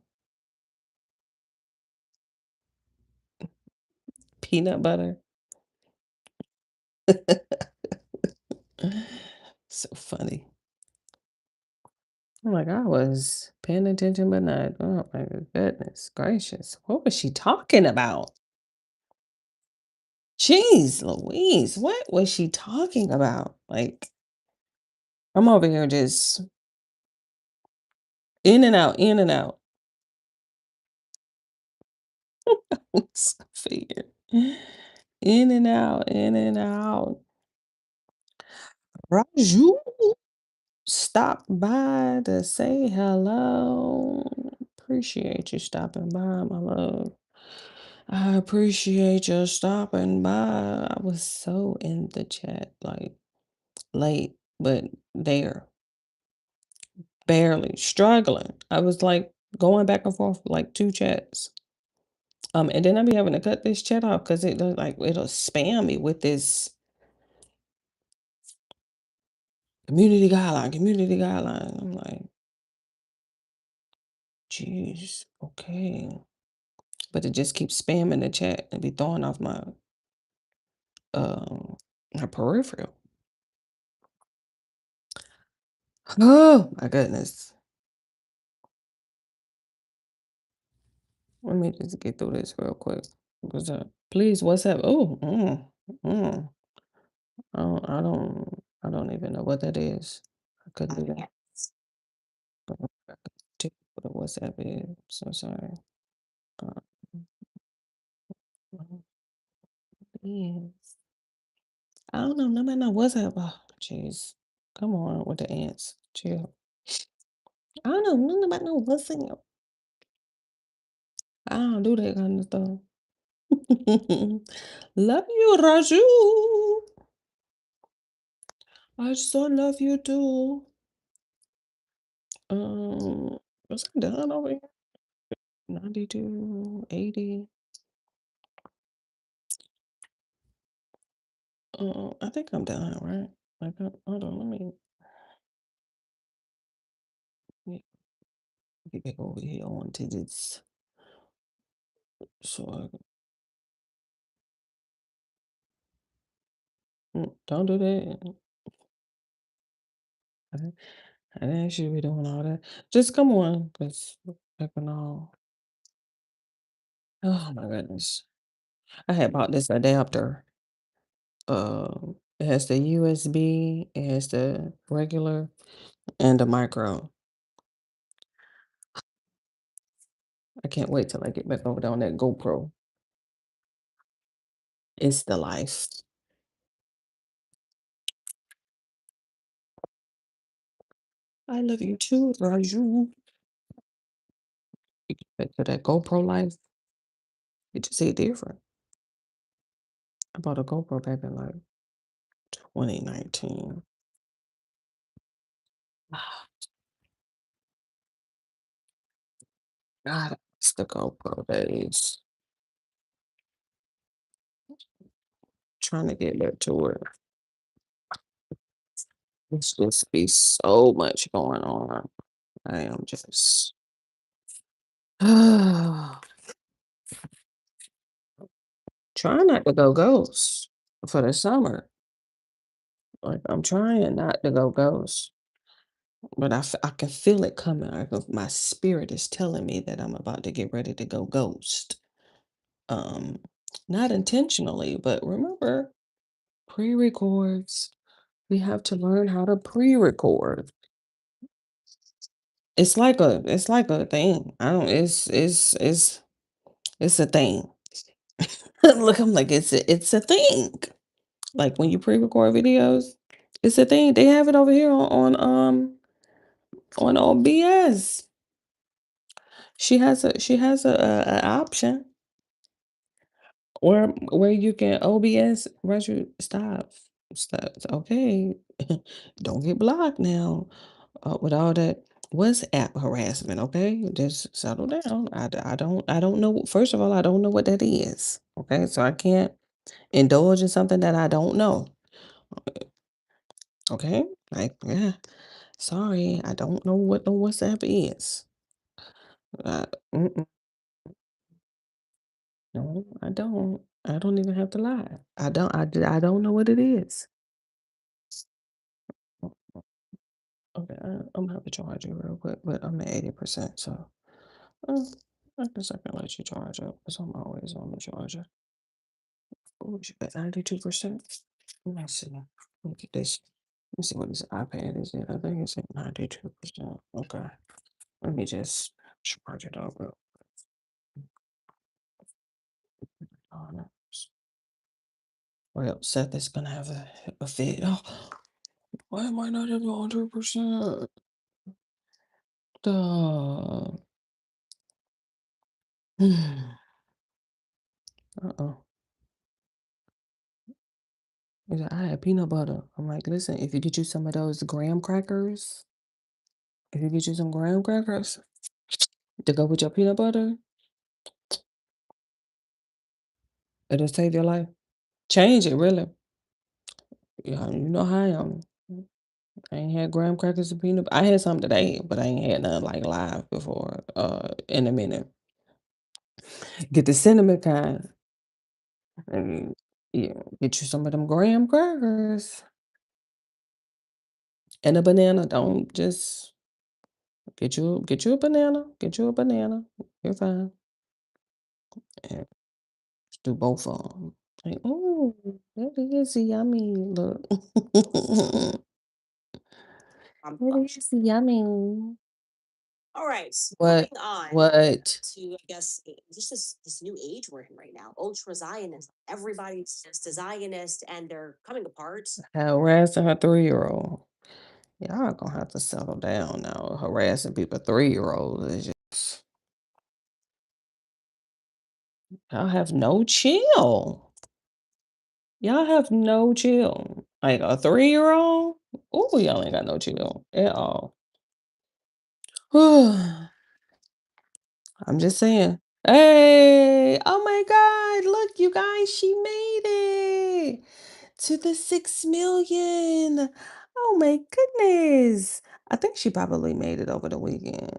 Peanut butter. So funny. I'm like, I was paying attention, but not. Oh my goodness gracious. What was she talking about? Jeez Louise, what was she talking about? Like, I'm over here just in and out, in and out. I figured. In and out, in and out. Raju stopped by to say hello. Appreciate you stopping by, my love. I appreciate you stopping by. I was so in the chat, like late, but there, barely struggling. I was like going back and forth like two chats. And then I be having to cut this chat off because it look like it'll spam me with this community guideline, community guideline. I'm like, geez, okay. But it just keeps spamming the chat and be throwing off um my peripheral. Oh my goodness. Let me just get through this real quick. What's up? Please, what's up? Oh, mm. I don't even know what that is. I couldn't do that. Yes. But I could tell you what a WhatsApp is. So sorry. Uh, what it is. I don't know. Nobody know WhatsApp. Oh, jeez. Come on with the ants. Chill. I don't know. Nobody know WhatsApp. I don't do that kind of stuff. Love you, Raju. I so love you too. Was I done over here? 92, 80. I think I'm done, right? Like, hold on, let me get back over here onto this. So, don't do that. I, didn't- I didn't ask you to be doing all that. Just come on, because back and all. Oh my goodness. I had bought this adapter. It has the USB, it has the regular, and the micro. I can't wait till I get back over there on that GoPro. It's the life. I love you too, Raju. You get back to that GoPro life, it just hit different. I bought a GoPro back in like 2019. Ah, God, it's the GoPro days. Trying to get back to it. It's just be so much going on. I am just trying not to go ghost for the summer. Like I'm trying not to go ghost, but I can feel it coming. My spirit is telling me that I'm about to get ready to go ghost. Um, Not intentionally, but remember pre-records. We have to learn how to pre-record. It's like a thing. I don't. It's a thing. Look, I'm like it's a thing. Like when you pre-record videos, it's a thing. They have it over here on OBS. She has a option where you can OBS. Roger, stop. Okay, don't get blocked now with all that WhatsApp harassment. Okay, just settle down. I don't know. First of all, I don't know what that is. Okay, so I can't indulge in something that I don't know. Okay, like yeah. Sorry, I don't know what the WhatsApp is. Uh, mm-mm, no, I don't. I don't even have to lie. I don't know what it is. Okay, I'm gonna have to charge you real quick, but I'm at 80%, so uh, I guess I can let you charge up because I'm always on the charger. Oh, she got 92%. Let me see. Look at this. Let me see what this iPad is at. I think it's at 92%. Okay. Let me just charge it up real quick. Well, Seth is gonna have a fit. Oh, why am I not at 100%? Duh. Uh-oh. He's like, I had peanut butter. I'm like, listen, if you get you some of those graham crackers, if you get you some graham crackers to go with your peanut butter, it'll save your life. Change it, really. Yeah, you know how I am. I ain't had graham crackers and peanut. I had some today, but I ain't had none like live before. In a minute. Get the cinnamon kind, and yeah, get you some of them graham crackers and a banana. Don't just get you a banana. Get you a banana. You're fine. And just do both of them. Like, oh, that is yummy. Look, Fun. that is yummy. All right, What? moving on What? to, I guess, just this new age we're in right now. Ultra Zionist. Everybody's just a Zionist, and they're coming apart. Harassing her 3-year-old. Y'all gonna have to settle down now. Harassing people 3-year-old is just y'all have no chill. Y'all have no chill. Like a 3-year-old? Ooh, y'all ain't got no chill at all. I'm just saying. Hey, oh my God, look, you guys, she made it to the 6 million. Oh my goodness. I think she probably made it over the weekend.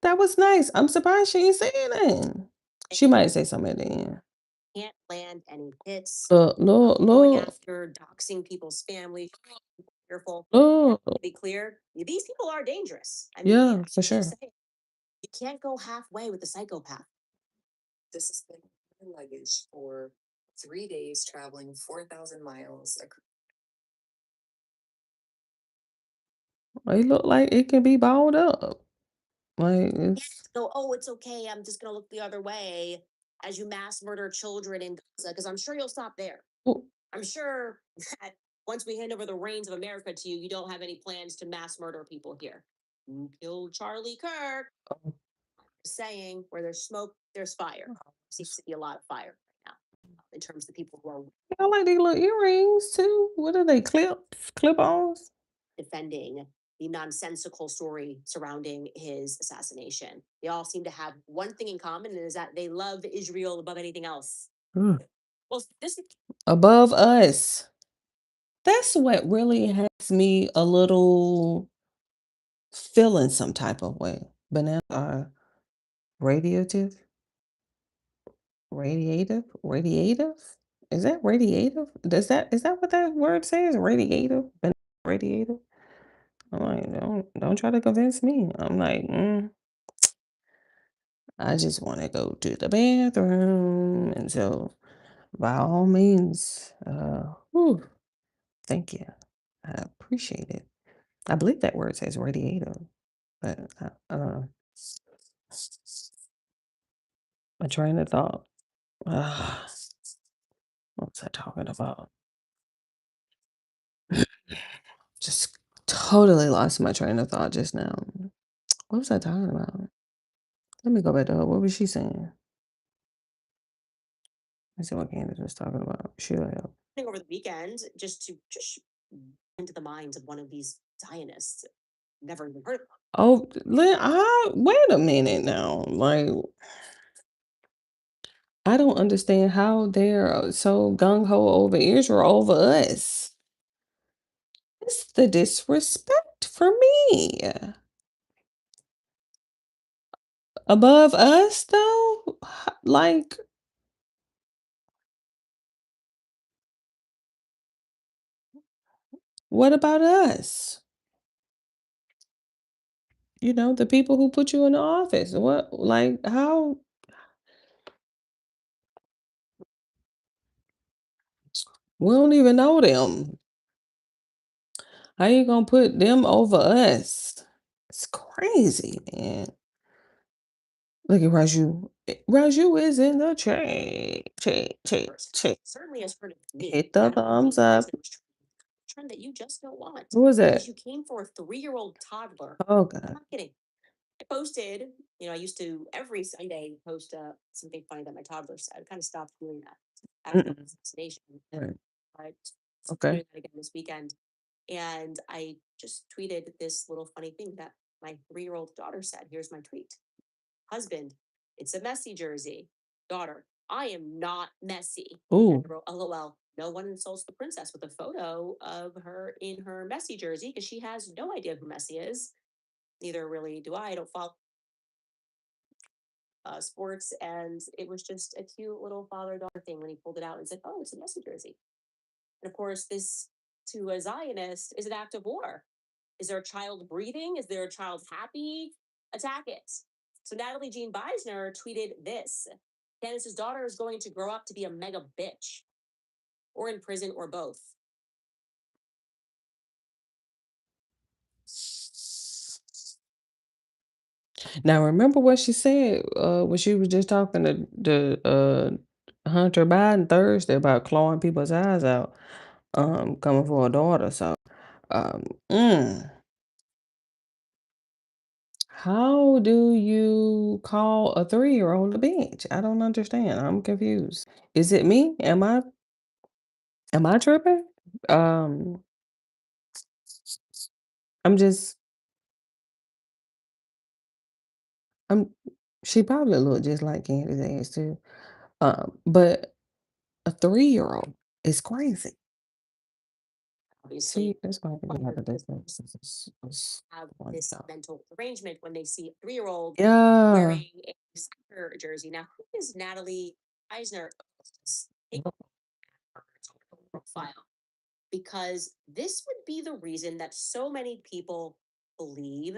That was nice. I'm surprised she ain't saying nothing. She might say something at the end. Can't land any hits. Look, look, Going look, after doxing people's family. Careful. look. Be clear. These people are dangerous. I mean, Yeah, for just sure. say you can't go halfway with the psychopath. This has been my luggage for 3 days, traveling 4,000 miles. It look like it can be balled up. Like Can't it's go, oh, it's okay. I'm just gonna look the other way as you mass murder children in Gaza, because I'm sure you'll stop there. oh, I'm sure that once we hand over the reins of America to you, you don't have any plans to mass murder people here. Who killed Charlie Kirk? oh, Just saying, where there's smoke, there's fire. Seems to be a lot of fire right now in terms of the people who are I like these little earrings too. What are they? Clips? Clip-ons? defending the nonsensical story surrounding his assassination. They all seem to have one thing in common, and is that they love Israel above anything else. Ugh. Well, this Above us. That's what really has me a little feeling some type of way. Bananas are radiative, radiative? Is that radiative? Is that what that word says? Radiative? Radiative? I'm like, don't try to convince me. I'm like, I just want to go to the bathroom. And so by all means, whew, thank you. I appreciate it. I believe that word says radiative, but my train of thought. Uh, what was I talking about? Just totally lost my train of thought just now. What was I talking about? Let me go back to her. What was she saying? I see what Candace was talking about. Sure. over the weekend just to just into the minds of one of these Zionists. Never even heard of them. Oh, wait a minute now. Like, I don't understand how they're so gung ho over Israel over us. It's the disrespect for me. Above us, though? Like, what about us? The people who put you in the office. What, like, how? We don't even know them. How you gonna put them over us? It's crazy, man. Look at Raju. Raju is in the First, chat. certainly has heard of me. Hit the That thumbs up. trend that you just don't want Who was because that? you came for a 3-year-old toddler. Oh I'm God. not kidding. I posted, I used to every Sunday post something funny that my toddler said. I kind of stopped doing that after the Mm-mm. assassination. Right. But Okay. doing that again this weekend. And I just tweeted this little funny thing that my 3-year-old daughter said. Here's my tweet. Husband, it's a messy jersey. Daughter, I am not messy. And Ooh. I wrote, LOL. No one insults the princess with a photo of her in her messy jersey because she has no idea who Messi is. Neither really do I. I don't follow sports, and it was just a cute little father-daughter thing when he pulled it out and said, "Oh, it's a Messi jersey." And of course, this to a Zionist is an act of war. Is there a child breathing? Is there a child happy? Attack it. So Natalie Jean Beisner tweeted this: Candace's daughter is going to grow up to be a mega bitch, or in prison, or both. Now remember what she said when she was just talking to Hunter Biden Thursday about clawing people's eyes out, coming for a daughter. So, um, mm, how do you call a 3-year-old a bitch? I don't understand. I'm confused. Is it me? Am I tripping? Um, I'm just I'm she probably look just like Candace ass too. But a 3-year-old is crazy. Obviously, See, that's why we have wonder a because business. have this mental arrangement when they see a 3-year-old Yeah. wearing a soccer jersey. Now, who is Natalie Eisner? Take her profile, because this would be the reason that so many people believe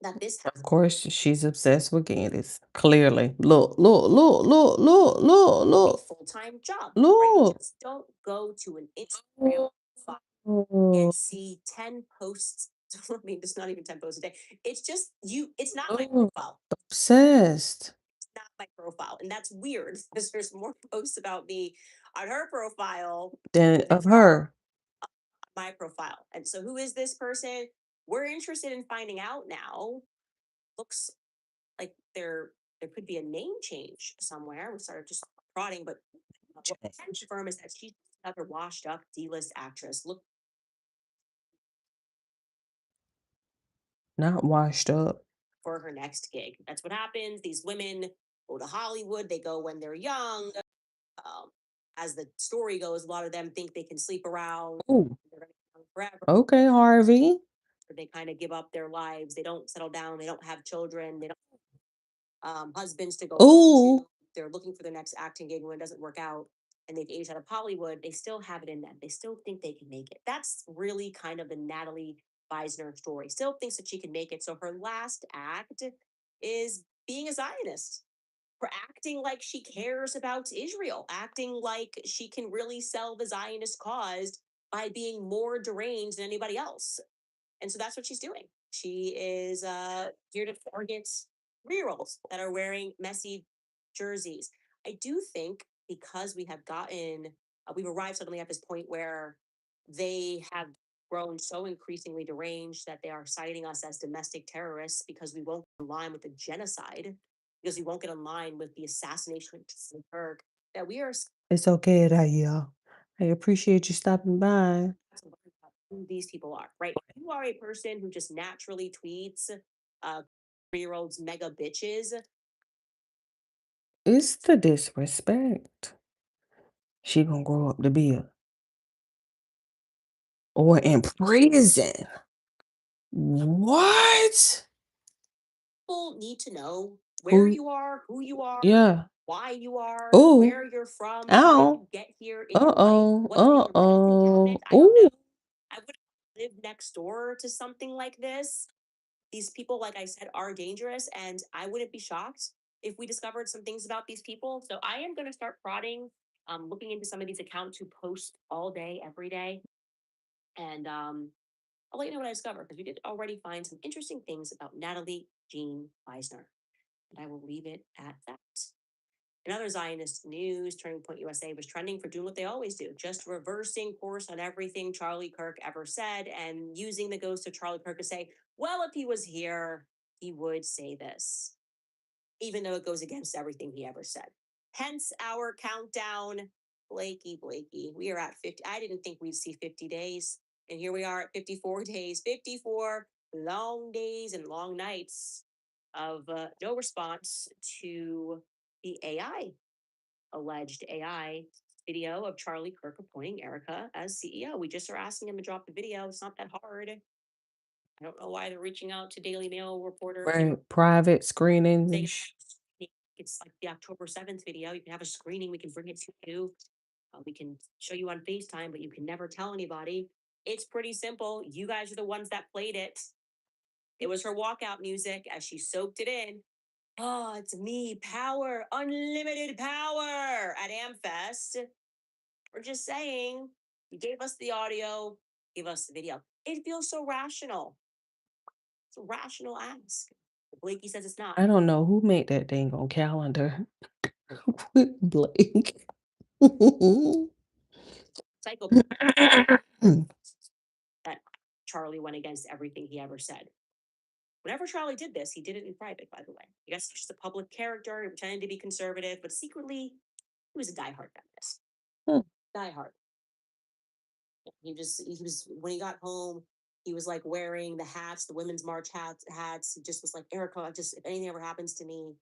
that this has Of course, she's obsessed with Candace. Clearly. Look, look, look, look, look, look, a look, full-time job, right? You look. just don't go to an Instagram profile and see 10 posts. I mean, it's not even 10 posts a day. It's just it's not my Oh, profile. obsessed. It's not my profile. And that's weird because there's more posts about me on her profile Then than of her. my profile. And so who is this person? We're interested in finding out now. Looks like there could be a name change somewhere. We started just prodding, but what we can confirm is that she's another washed up D-list actress. Look Not washed up. for her next gig. That's what happens. These women go to Hollywood. They go when they're young. Um, as the story goes, a lot of them think they can sleep around. Ooh. They're gonna be young forever. Okay, Harvey. They kind of give up their lives. They don't settle down. They don't have children. They don't husbands to go home Ooh. to. They're looking for their next acting gig when it doesn't work out, and they've aged out of Hollywood. They still have it in them. They still think they can make it. That's really kind of the Natalie Beisner story. Still thinks that she can make it. So her last act is being a Zionist. For acting like she cares about Israel, acting like she can really sell the Zionist cause by being more deranged than anybody else. And so that's what she's doing. She is here to target 3-year-olds that are wearing messy jerseys. I do think because we have we've arrived suddenly at this point where they have grown so increasingly deranged that they are citing us as domestic terrorists because we won't get in line with the genocide, because we won't get in line with the assassination of Giselle Berg, that we are It's okay, Raya. I appreciate you stopping by. to learn about who these people are, right? If you are a person who just naturally tweets 3-year-olds mega bitches, It's the disrespect. She gonna grow up to be a or in prison. What? people need to know where Who? you are, who you are, Yeah. why you are, Ooh. where you're from, how did Ow. you get here in your life, Uh-oh. what's in your medicine cabinet. Uh-oh. I don't know. Ooh. I would live next door to something like this. These people, like I said, are dangerous, and I wouldn't be shocked if we discovered some things about these people. So I am going to start prodding looking into some of these accounts who post all day, every day, and I'll let you know what I discover because we did already find some interesting things about Natalie Jean Meisner, and I will leave it at that. In other Zionist news, Turning Point USA was trending for doing what they always do, just reversing course on everything Charlie Kirk ever said and using the ghost of Charlie Kirk to say, well, if he was here, he would say this, even though it goes against everything he ever said. Hence our countdown. Blakey, we are at 50. I didn't think we'd see 50 days. And here we are at 54 days, 54 long days and long nights of no response to the alleged AI video of Charlie Kirk appointing Erica as CEO. We just are asking him to drop the video. It's not that hard. I don't know why they're reaching out to Daily Mail reporters and Right, private screenings saying and it's like the October 7th video. You can have a screening. We can bring it to you. We can show you on FaceTime, but you can never tell anybody. It's pretty simple. You guys are the ones that played it. It was her walkout music as she soaked it in. Oh, it's me, power, unlimited power at AmFest. We're just saying, you gave us the audio, give us the video. It feels so rational. It's a rational ask. Blakey says it's not. I don't know who made that dang on calendar with Blake. Psycho that Charlie went against everything he ever said. Whenever Charlie did this, he did it in private, by the way. I guess he's just a public character, he pretended to be conservative, but secretly, he was a diehard feminist. Hmm. Diehard. He was, when he got home, he was like wearing the hats, the women's march hats. He just was like, Erica, if anything ever happens to me,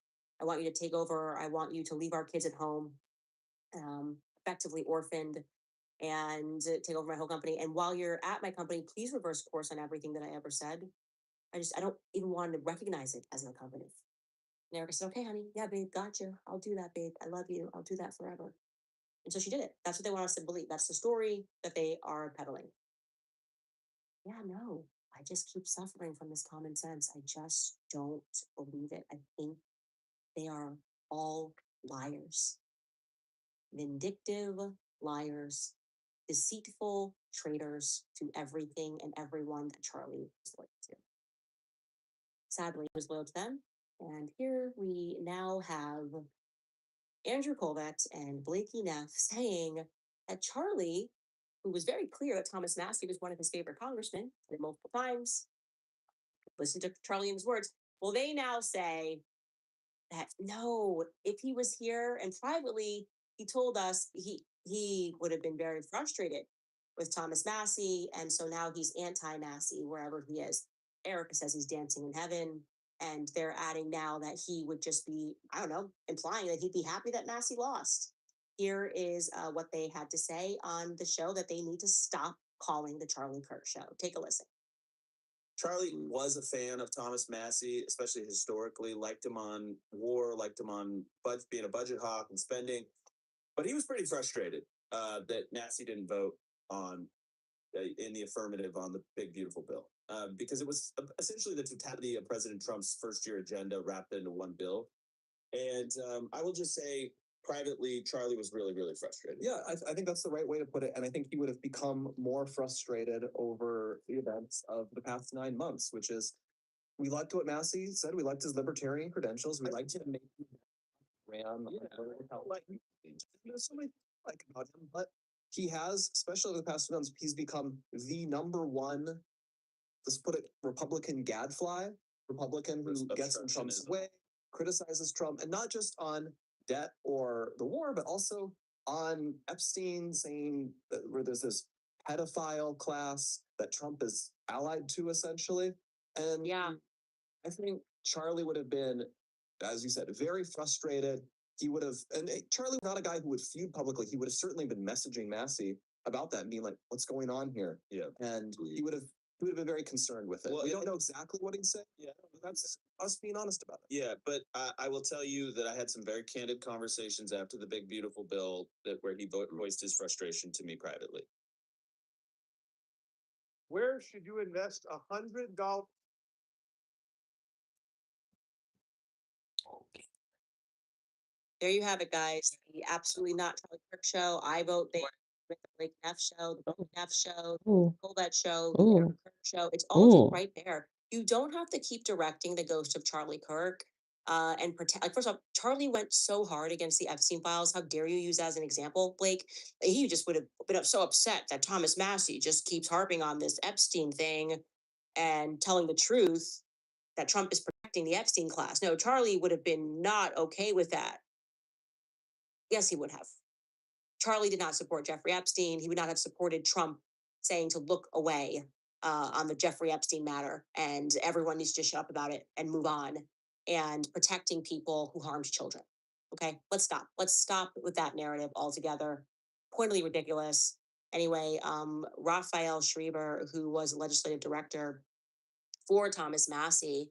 I want you to take over. I want you to leave our kids at home, effectively orphaned, and take over my whole company. And while you're at my company, please reverse course on everything that I ever said. I don't even want to recognize it as my company. And Erica said, okay, honey. Yeah, babe, gotcha. I'll do that, babe. I love you. I'll do that forever. And so she did it. That's what they want us to believe. That's the story that they are peddling. Yeah, no, I just keep suffering from this common sense. I just don't believe it. I think they are all liars, vindictive liars, deceitful traitors to everything and everyone that Charlie was loyal to. Sadly, he was loyal to them. And here we now have Andrew Colvett and Blakey Neff saying that Charlie, who was very clear that Thomas Massey was one of his favorite congressmen, said it multiple times, listen to Charlie and his words. Well, they now say that no, if he was here and privately, he told us he would have been very frustrated with Thomas Massey, and so now he's anti-Massey wherever he is. Erica says he's dancing in heaven, and they're adding now that he would just be, I don't know, implying that he'd be happy that Massey lost. Here is what they had to say on the show that they need to stop calling the Charlie Kirk Show. Take a listen. Charlie was a fan of Thomas Massey, especially historically, liked him on war, liked him on being a budget hawk and spending. But he was pretty frustrated that Massey didn't vote on in the affirmative on the big, beautiful bill because it was essentially the totality of President Trump's first year agenda wrapped into one bill. And I will just say, privately, Charlie was really, really frustrated. Yeah, I think that's the right way to put it. And I think he would have become more frustrated over the events of the past 9 months, which is we liked what Massey said. We liked his libertarian credentials. We liked him making ran. There's so many like about him, but he has, especially over the past 2 months, he's become the number one, let's put it, Republican gadfly, Republican who gets in Trump's way, criticizes Trump, and not just on debt or the war, but also on Epstein, saying that where there's this pedophile class that Trump is allied to, essentially. And Yeah. I think Charlie would have been, as you said, very frustrated. He would have, and Charlie was not a guy who would feud publicly. He would have certainly been messaging Massey about that and being like, "What's going on here?" Yeah. And he would have been very concerned with it. Well, we don't know exactly what he'd say. Yeah. But that's us being honest about it. Yeah, but I will tell you that I had some very candid conversations after the big, beautiful bill where he voiced his frustration to me privately. Where should you invest $100? there you have it, guys. The absolutely not Charlie Kirk show. I vote there with the Blake Neff show, the Blake Neff show, Ooh, Colbert show, the Eric ooh, Kirk show. It's all just ooh. right there. You don't have to keep directing the ghost of Charlie Kirk. And pretend like first off, Charlie went so hard against the Epstein files. How dare you use that as an example, Blake? He just would have been so upset that Thomas Massey just keeps harping on this Epstein thing and telling the truth that Trump is protecting the Epstein class. No, Charlie would have been not okay with that. Yes, he would have. Charlie did not support Jeffrey Epstein. He would not have supported Trump saying to look away on the Jeffrey Epstein matter, and everyone needs to shut up about it and move on, and protecting people who harmed children. Okay, let's stop. Let's stop with that narrative altogether. Pointedly ridiculous. Anyway, Raphael Schreiber, who was legislative director for Thomas Massey,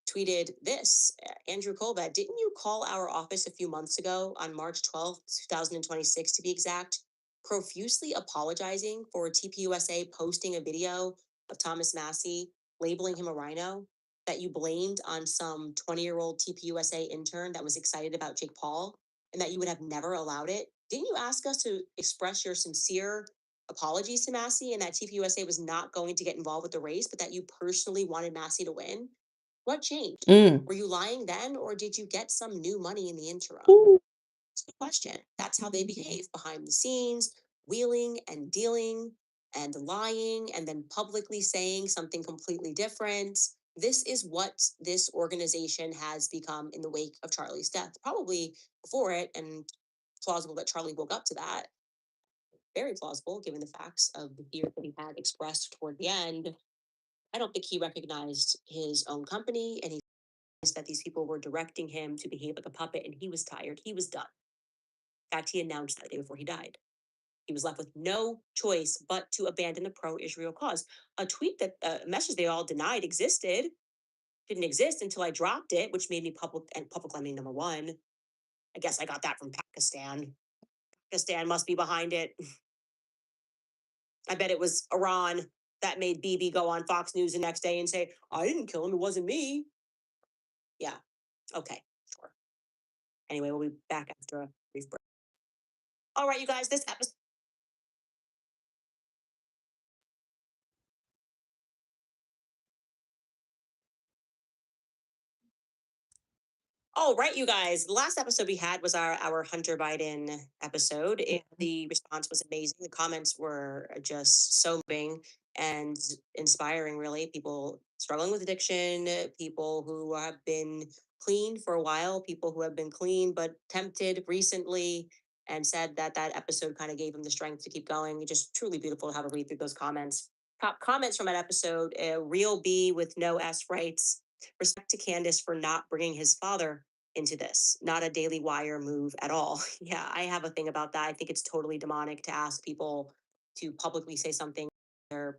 tweeted this: Andrew Colbert, didn't you call our office a few months ago on March 12th, 2026 to be exact, profusely apologizing for TPUSA posting a video of Thomas Massey labeling him a rhino that you blamed on some 20-year-old TPUSA intern that was excited about Jake Paul and that you would have never allowed it? Didn't you ask us to express your sincere apologies to Massey and that TPUSA was not going to get involved with the race, but that you personally wanted Massey to win? What changed? Mm. Were you lying then, or did you get some new money in the interim? Ooh. It's a good question. That's how they behave behind the scenes, wheeling and dealing and lying, and then publicly saying something completely different. This is what this organization has become in the wake of Charlie's death, probably before it, and plausible that Charlie woke up to that. Very plausible given the facts of the fear that he had expressed toward the end. I don't think he recognized his own company, and he realized that these people were directing him to behave like a puppet, and he was tired. He was done. In fact, he announced that day before he died. He was left with no choice but to abandon the pro-Israel cause. A tweet that a message they all denied existed didn't exist until I dropped it, which made me public enemy number one. I guess I got that from Pakistan. Pakistan must be behind it. I bet it was Iran that made Bibi go on Fox News the next day and say, I didn't kill him. It wasn't me. Yeah. Okay. Sure. Anyway, we'll be back after a brief break. All right, you guys, this episode. All right, you guys. The last episode we had was our Hunter Biden episode. The response was amazing. The comments were just so moving and inspiring, really. People struggling with addiction, people who have been clean for a while, people who have been clean but tempted recently, and said that that episode kind of gave them the strength to keep going. Just truly beautiful to have a read through those comments. Top comments from that episode: Real B with no S writes, respect to Candace for not bringing his father into this. Not a Daily Wire move at all. Yeah, I have a thing about that. I think it's totally demonic to ask people to publicly say something to their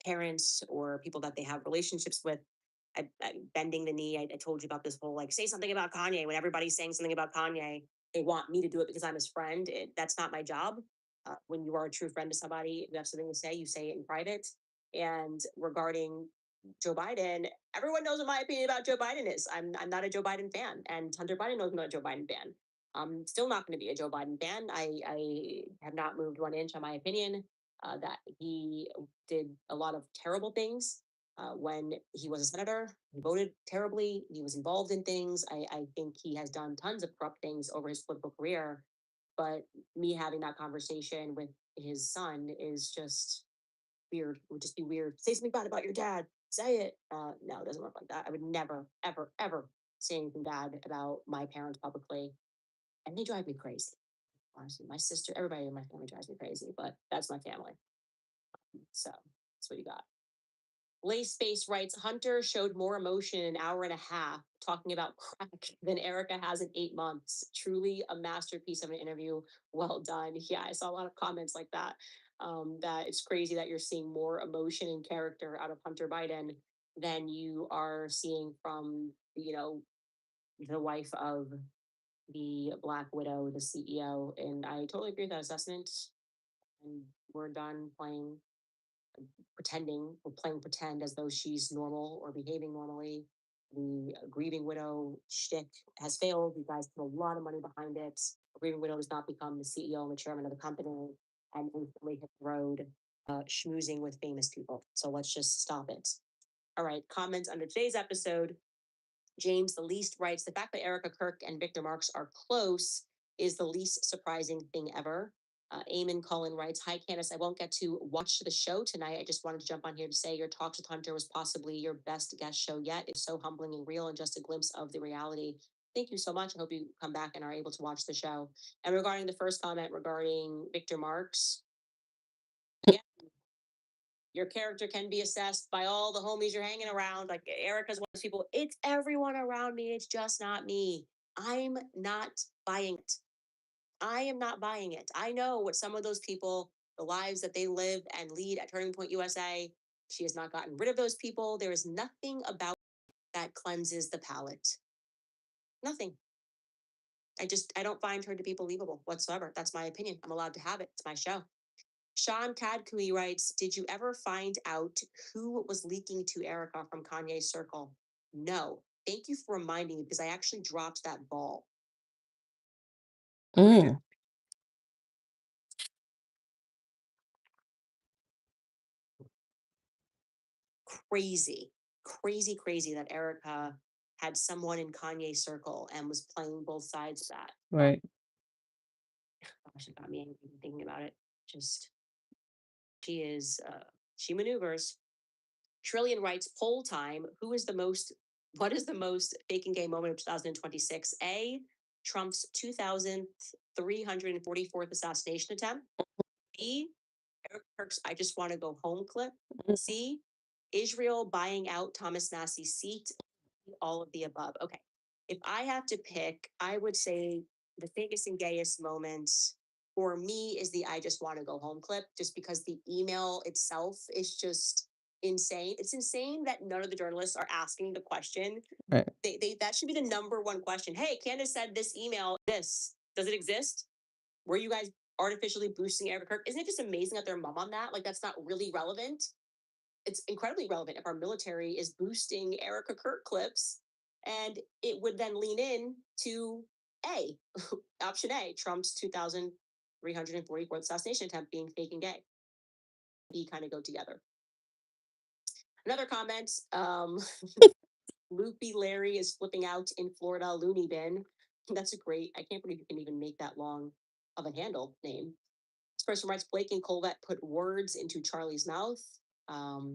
parents or people that they have relationships with. Bending the knee. I told you about this whole like say something about Kanye when everybody's saying something about Kanye. They want me to do it because I'm his friend. That's not my job. When you are a true friend to somebody, if you have something to say, you say it in private. And regarding Joe Biden, everyone knows what my opinion about Joe Biden is. I'm not a Joe Biden fan, and Hunter Biden knows I'm not a Joe Biden fan. I'm still not going to be a Joe Biden fan. I have not moved 1 inch on my opinion. That he did a lot of terrible things when he was a senator. He voted terribly. He was involved in things. I think he has done tons of corrupt things over his political career. But me having that conversation with his son is just weird. It would just be weird. Say something bad about your dad. Say it. No, it doesn't work like that. I would never, ever, ever say anything bad about my parents publicly. And they drive me crazy. Honestly, my sister, everybody in my family drives me crazy, but that's my family. So that's what you got. Lay Space writes, Hunter showed more emotion in an hour and a half talking about crack than Erica has in 8 months. Truly a masterpiece of an interview. Well done. Yeah, I saw a lot of comments like that. That it's crazy that you're seeing more emotion and character out of Hunter Biden than you are seeing from, the wife of the Black Widow, the CEO. And I totally agree with that assessment. And we're done playing pretend as though she's normal or behaving normally. The grieving widow shtick has failed. You guys put a lot of money behind it. A grieving widow does not become the CEO and the chairman of the company and instantly hit the road schmoozing with famous people. So let's just stop it. All right, comments under today's episode. James the Least writes, the fact that Erica Kirk and Victor Marks are close is the least surprising thing ever. Eamon Cullen writes, hi Candace, I won't get to watch the show tonight. I just wanted to jump on here to say your talks with Hunter was possibly your best guest show yet. It's so humbling and real and just a glimpse of the reality. Thank you so much. I hope you come back and are able to watch the show. And regarding the first comment regarding Victor Marks, yeah, your character can be assessed by all the homies you're hanging around. Like Erica's one of those people, it's everyone around me. It's just not me. I'm not buying it. I am not buying it. I know what some of those people, the lives that they live and lead at Turning Point USA. She has not gotten rid of those people. There is nothing about that cleanses the palate. Nothing. I don't find her to be believable whatsoever. That's my opinion. I'm allowed to have it. It's my show. Sean Kadkui writes, did you ever find out who was leaking to Erica from Kanye's circle? No. Thank you for reminding me because I actually dropped that ball. Mm. Crazy, crazy, crazy that Erica had someone in Kanye's circle and was playing both sides of that. Right. Gosh, it got me angry thinking about it. Just, she maneuvers. Trillion writes, poll time. What is the most faking gay moment of 2026? A, Trump's 2,344th assassination attempt. B, Eric Kirk's I just want to go home clip. C, Israel buying out Thomas Massey's seat. All of the above. Okay. If I have to pick, I would say the fakest and gayest moments for me is the I just want to go home clip, just because the email itself is just insane. It's insane that none of the journalists are asking the question. Right. They that should be the number one question. Hey, Candace said this email, this, does it exist? Were you guys artificially boosting Eric Kirk? Isn't it just amazing that they're mum on that? Like, that's not really relevant. It's incredibly relevant if our military is boosting Erica Kirk clips, and it would then lean in to A, option A, Trump's 2,344th assassination attempt being fake and gay. B kind of go together. Another comment, Loopy Larry is flipping out in Florida loony bin. That's a great, I can't believe you can even make that long of a handle name. This person writes, Blake and Colvette put words into Charlie's mouth.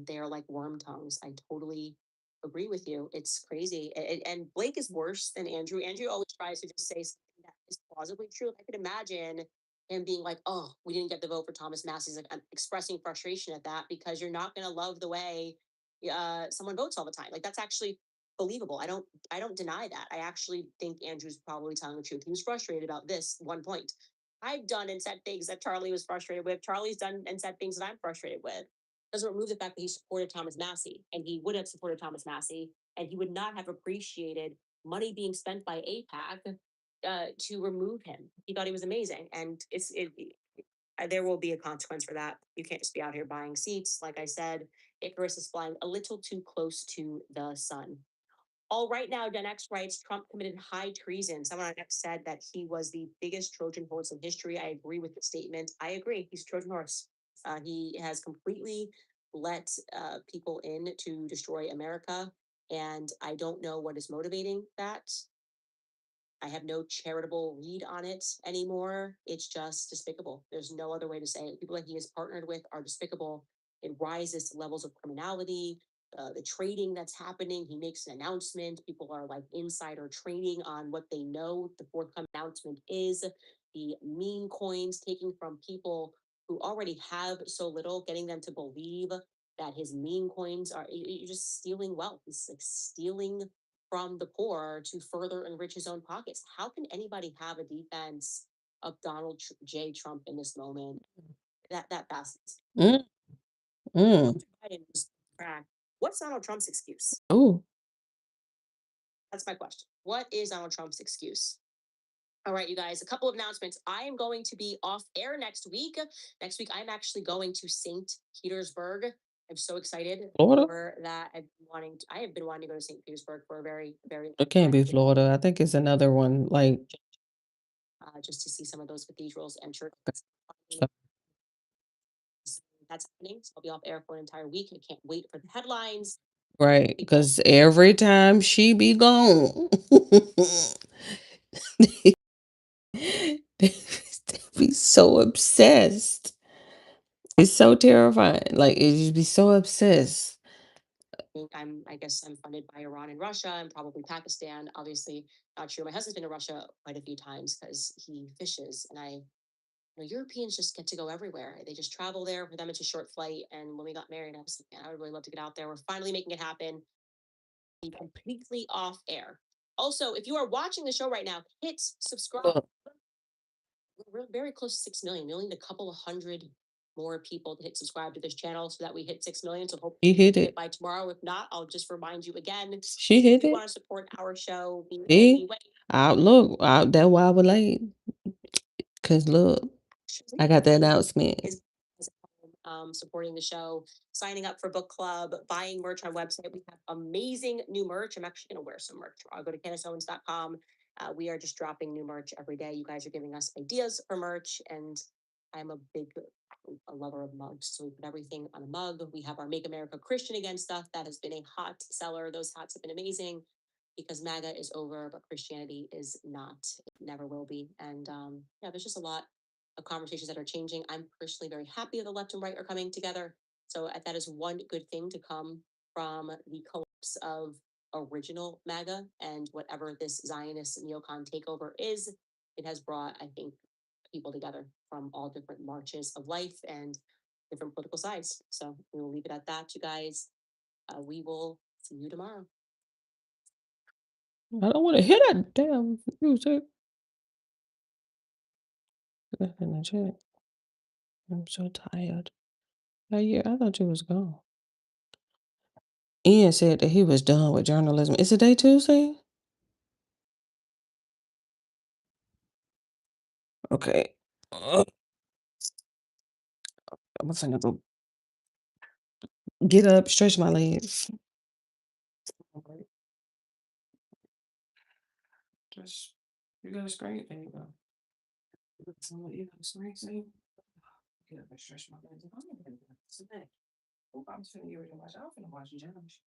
They are like worm tongues. I totally agree with you. It's crazy. And Blake is worse than Andrew. Andrew always tries to just say something that is plausibly true. I could imagine him being like, oh, we didn't get the vote for Thomas Massey. He's like, I'm expressing frustration at that because you're not going to love the way someone votes all the time. Like, that's actually believable. I don't deny that. I actually think Andrew's probably telling the truth. He was frustrated about this one point. I've done and said things that Charlie was frustrated with. Charlie's done and said things that I'm frustrated with. Doesn't remove the fact that he supported Thomas Massey, and he would have supported Thomas Massey, and he would not have appreciated money being spent by APAC to remove him. He thought he was amazing, and there will be a consequence for that. You can't just be out here buying seats. Like I said, Icarus is flying a little too close to the sun. All right now, Gen X writes, Trump committed high treason. Someone on X said that he was the biggest Trojan horse in history. I agree with the statement. I agree. He's a Trojan horse. He has completely let people in to destroy America. And I don't know what is motivating that. I have no charitable read on it anymore. It's just despicable. There's no other way to say it. People that he has partnered with are despicable. It rises to levels of criminality. The trading that's happening, he makes an announcement. People are like insider trading on what they know the forthcoming announcement is. The meme coins taking from people who already have so little, getting them to believe that his meme coins are, you're just stealing wealth. He's like stealing from the poor to further enrich his own pockets. How can anybody have a defense of Donald J. Trump in this moment? That passes. Mm. Mm. Biden was cracked. What's Donald Trump's excuse? Oh. That's my question. What is Donald Trump's excuse? All right, you guys, a couple of announcements. I am going to be off air next week. Next week, I'm actually going to St. Petersburg. I'm so excited Florida? for that. I have been wanting to go to St. Petersburg for a very, very long It can't time. be Florida. I think it's another one, like Just to see some of those cathedrals and churches. So- That's happening. So I'll be off air for an entire week. I can't wait for the headlines. right, People- because every time she be gone, they be so obsessed. It's so terrifying. Like it just be so obsessed. I guess I'm funded by Iran and Russia and probably Pakistan. Obviously, not sure. My husband's been to Russia quite a few times because he fishes, and Europeans just get to go everywhere. They just travel there. For them, it's a short flight. And when we got married, I was like, man, I would really love to get out there. We're finally making it happen. Be completely off air. Also, if you are watching the show right now, hit subscribe. Look, We're very close to 6 million. We only need a couple of hundred more people to hit subscribe to this channel so that we hit 6 million. So hopefully she hit hit it. by tomorrow. If not, I'll just remind you again. If She hit you it. want to support our show the See? only way. That's why I was late. Cause look, I got the announcement. Is supporting the show, signing up for book club, buying merch on website. We have amazing new merch. I'm actually going to wear some merch. I'll go to candaceowens.com. We are just dropping new merch every day. You guys are giving us ideas for merch, and I'm a lover of mugs. So we put everything on a mug. We have our Make America Christian Again stuff that has been a hot seller. Those hats have been amazing because MAGA is over, but Christianity is not. It never will be. And yeah, there's just a lot of conversations that are changing. I'm personally very happy that the left and right are coming together. So that is one good thing to come from the collapse of original MAGA and whatever this Zionist neocon takeover is. It has brought, I think, people together from all different marches of life and different political sides. So we will leave it at that, you guys. We will see you tomorrow. I don't want to hear that damn music. In the chat. I'm so tired. Yeah, I thought you was gone. Ian said that he was done with journalism. Is it day Tuesday? Okay. I'm gonna go get up, stretch my legs. Just you got a screen? There you go. You got a screen, see? Get up and stretch my legs. I'm gonna sit back. I'm just finna get ready to watch. I'm finna watch Jones.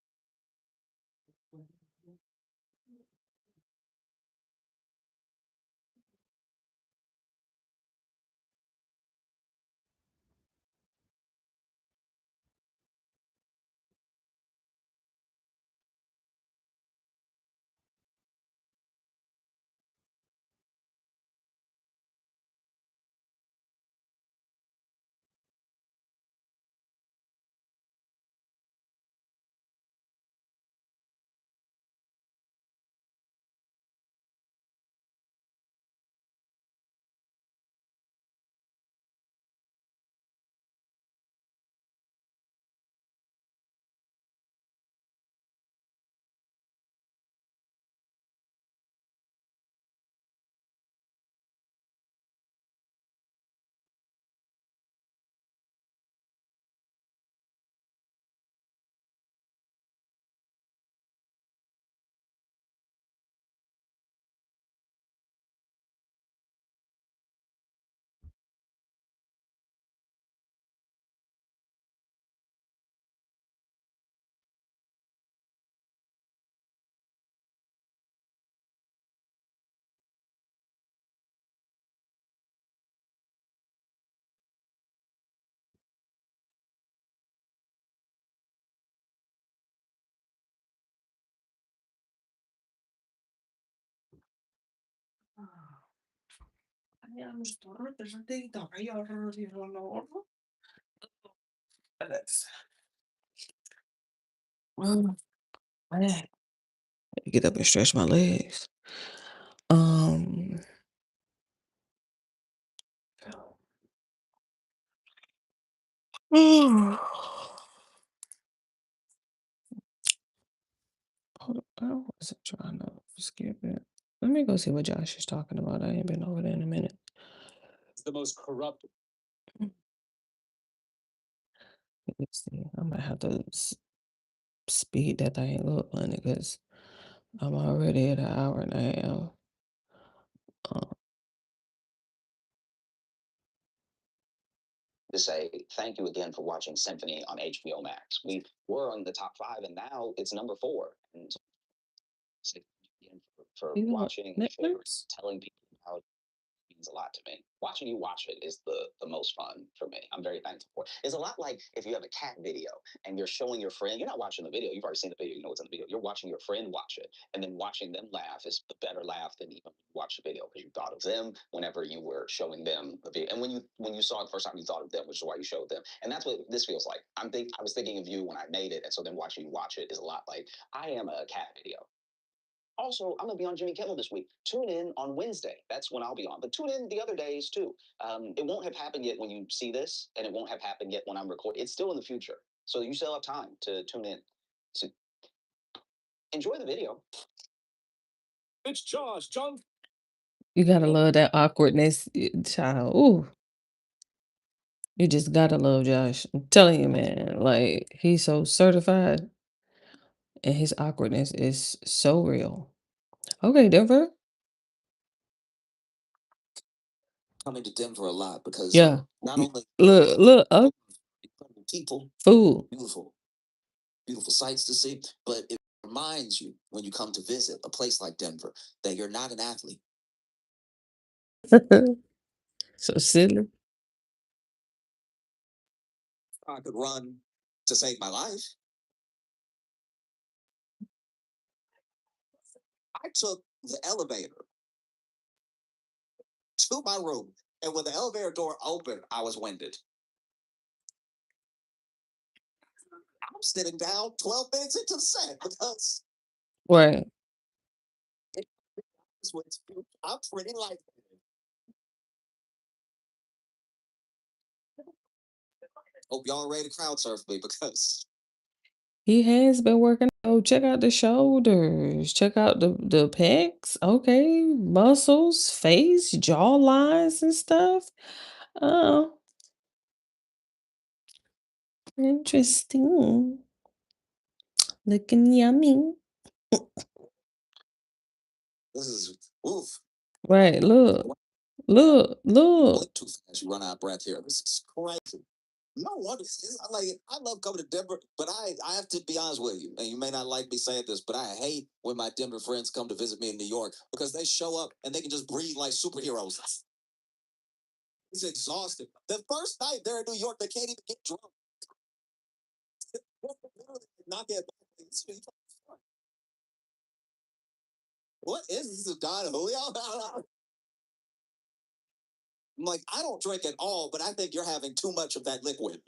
Andiamo storte sentita, io non Alex. Man, get up and stretch my legs. Um, hold up, I wasn't trying to skip it. Let me go see what Josh is talking about. I ain't been over there in a minute. It's the most corrupt Let's see. I might have to speed that thing up, honey, because I'm already at an hour and a half. Uh, To say thank you again for watching Symphony on HBO Max. We were on the top 5, and now it's number 4. And say thank you again for you know what? watching, sharing, Netflix? telling people about it means a lot to me. Watching you watch it is the most fun for me. I'm very thankful for it. It's a lot like if you have a cat video and you're showing your friend, you're not watching the video, you've already seen the video, you know what's in the video. You're watching your friend watch it, and then watching them laugh is a better laugh than even watch the video because you thought of them whenever you were showing them the video. And when you saw it the first time, you thought of them, which is why you showed them. And that's what this feels like. I was thinking of you when I made it, and so then watching you watch it is a lot like I am a cat video. Also, I'm gonna be on Jimmy Kimmel this week. Tune in on Wednesday. That's when I'll be on. But tune in the other days too. It won't have happened yet when you see this, and it won't have happened yet when I'm recording. It's still in the future, so you still have time to tune in. To enjoy the video. It's Josh, John. You gotta love that awkwardness, child. Ooh, you just gotta love Josh. I'm telling you, man. Like, he's so certified, and his awkwardness is so real. Okay, Denver. Coming to Denver a lot because Yeah. not Y- only look, incredible people, food. beautiful sights to see, but it reminds you when you come to visit a place like Denver that you're not an athlete. So silly. I could run to save my life. I took the elevator to my room, and when the elevator door opened, I was winded. I'm sitting down 12 minutes into the set because Right. I'm pretty light. Hope y'all ready to crowd surf me because He has been working. Oh, check out the shoulders. Check out the pecs. Okay, muscles, face, jaw lines and stuff. Oh, interesting. Looking yummy. this is oof. Right, look. Look. Blink too fast, you run out of breath here. This is crazy. No wonder. I love coming to Denver, but I have to be honest with you, and you may not like me saying this, but I hate when my Denver friends come to visit me in New York because they show up and they can just breathe like superheroes. It's exhausting. The first night they're in New York, they can't even get drunk. Literally not get what is this? A Don Julio? I'm like, I don't drink at all, but I think you're having too much of that liquid.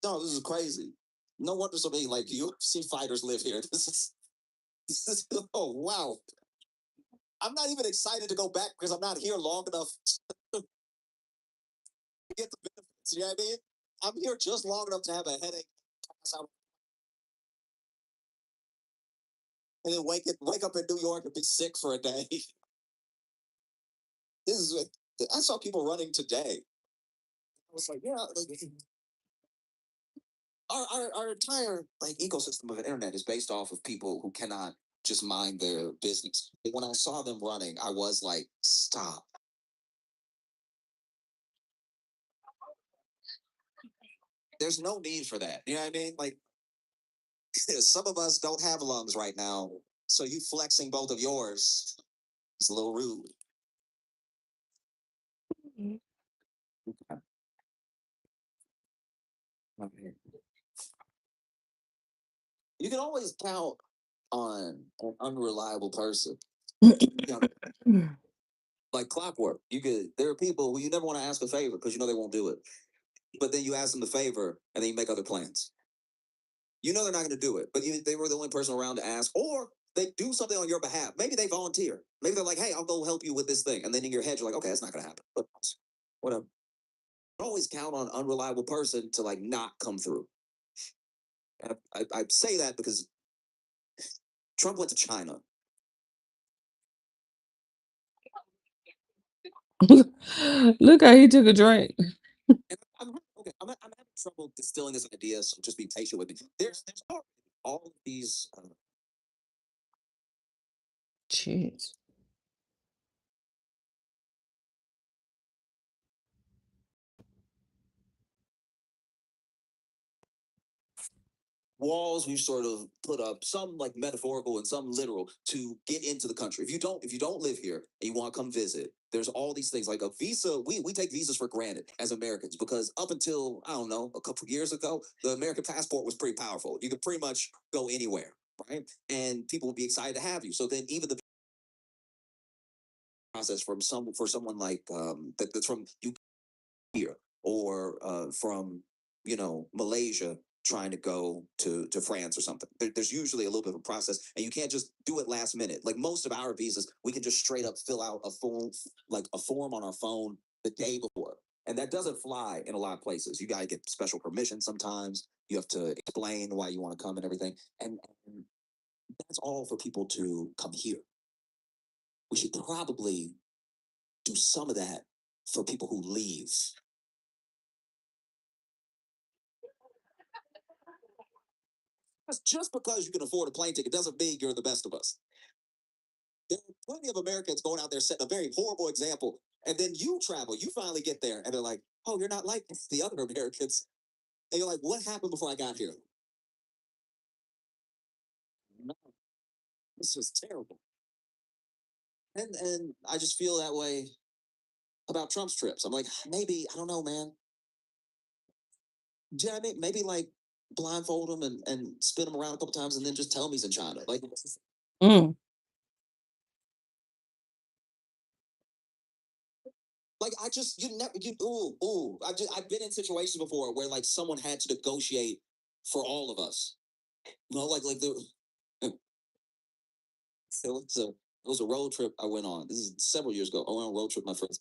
No, this is crazy. No wonder so many like UFC fighters live here. This is oh wow. I'm not even excited to go back because I'm not here long enough to get the benefits. You know what I mean? I'm here just long enough to have a headache, pass out, and then wake up in New York and be sick for a day. This is I saw people running today. I was like, yeah, our entire like ecosystem of the internet is based off of people who cannot just mind their business. But when I saw them running, I was like, stop. There's no need for that. You know what I mean? Like some of us don't have lungs right now, so you flexing both of yours is a little rude. You can always count on an unreliable person. Like clockwork. There are people who you never want to ask a favor because you know they won't do it. But then you ask them the favor and then you make other plans. You know they're not going to do it, but they were the only person around to ask, or they do something on your behalf. Maybe they volunteer. Maybe they're like, "Hey, I'll go help you with this thing," and then in your head you're like, "Okay, that's not going to happen." But whatever. Always count on an unreliable person to like not come through. And I say that because Trump went to China. Look how he took a drink. And I'm Okay, I'm having trouble distilling this idea, so just be patient with me. There's already all of these Jeez. walls we've sort of put up, some like metaphorical and some literal, to get into the country. If you don't live here and you want to come visit, there's all these things like a visa. We take visas for granted as Americans because up until, I don't know, a couple years ago, the American passport was pretty powerful. You could pretty much go anywhere, right? And people would be excited to have you. So then even the process for someone like that's from here or from Malaysia trying to go to France or something. There's usually a little bit of a process, and you can't just do it last minute. Like most of our visas, we can just straight up fill out a form on our phone the day before, and that doesn't fly in a lot of places. You got to get special permission sometimes. You have to explain why you want to come and everything, and that's all for people to come here. We should probably do some of that for people who leave. Just because you can afford a plane ticket doesn't mean you're the best of us. There are plenty of Americans going out there setting a very horrible example, and then you travel, you finally get there, and they're like, "Oh, you're not like the other Americans." And you're like, "What happened before I got here?" No, this was terrible. And I just feel that way about Trump's trips. I'm like, maybe I don't know, man. Yeah, maybe like blindfold him and spin him around a couple times, and then just tell him he's in China. Mm. Like I just you never you ooh I've been in situations before where like someone had to negotiate for all of us. You know, like the it was a road trip I went on. This is several years ago. I went on a road trip with my friends.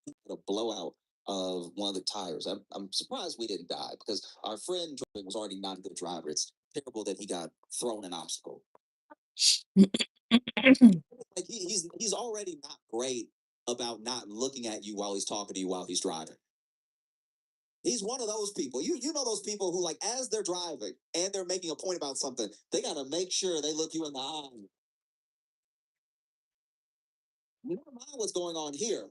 Had a blowout of one of the tires. I'm surprised we didn't die because our friend driving was already not a good driver. It's terrible that he got thrown an obstacle. Like he's already not great about not looking at you while he's talking to you while he's driving. He's one of those people. You know those people who like as they're driving and they're making a point about something, they gotta make sure they look you in the eye. Never mind what's going on here.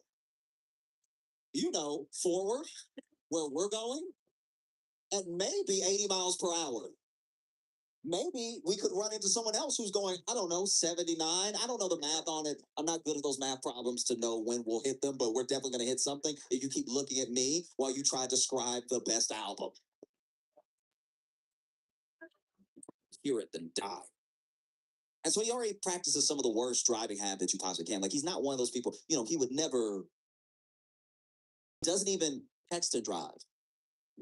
Forward where we're going at maybe 80 miles per hour. Maybe we could run into someone else who's going, I don't know, 79. I don't know the math on it. I'm not good at those math problems to know when we'll hit them, but we're definitely going to hit something if you keep looking at me while you try to describe the best album. Hear it, then die. And so he already practices some of the worst driving habits you possibly can. Like he's not one of those people, he would never, doesn't even text and drive.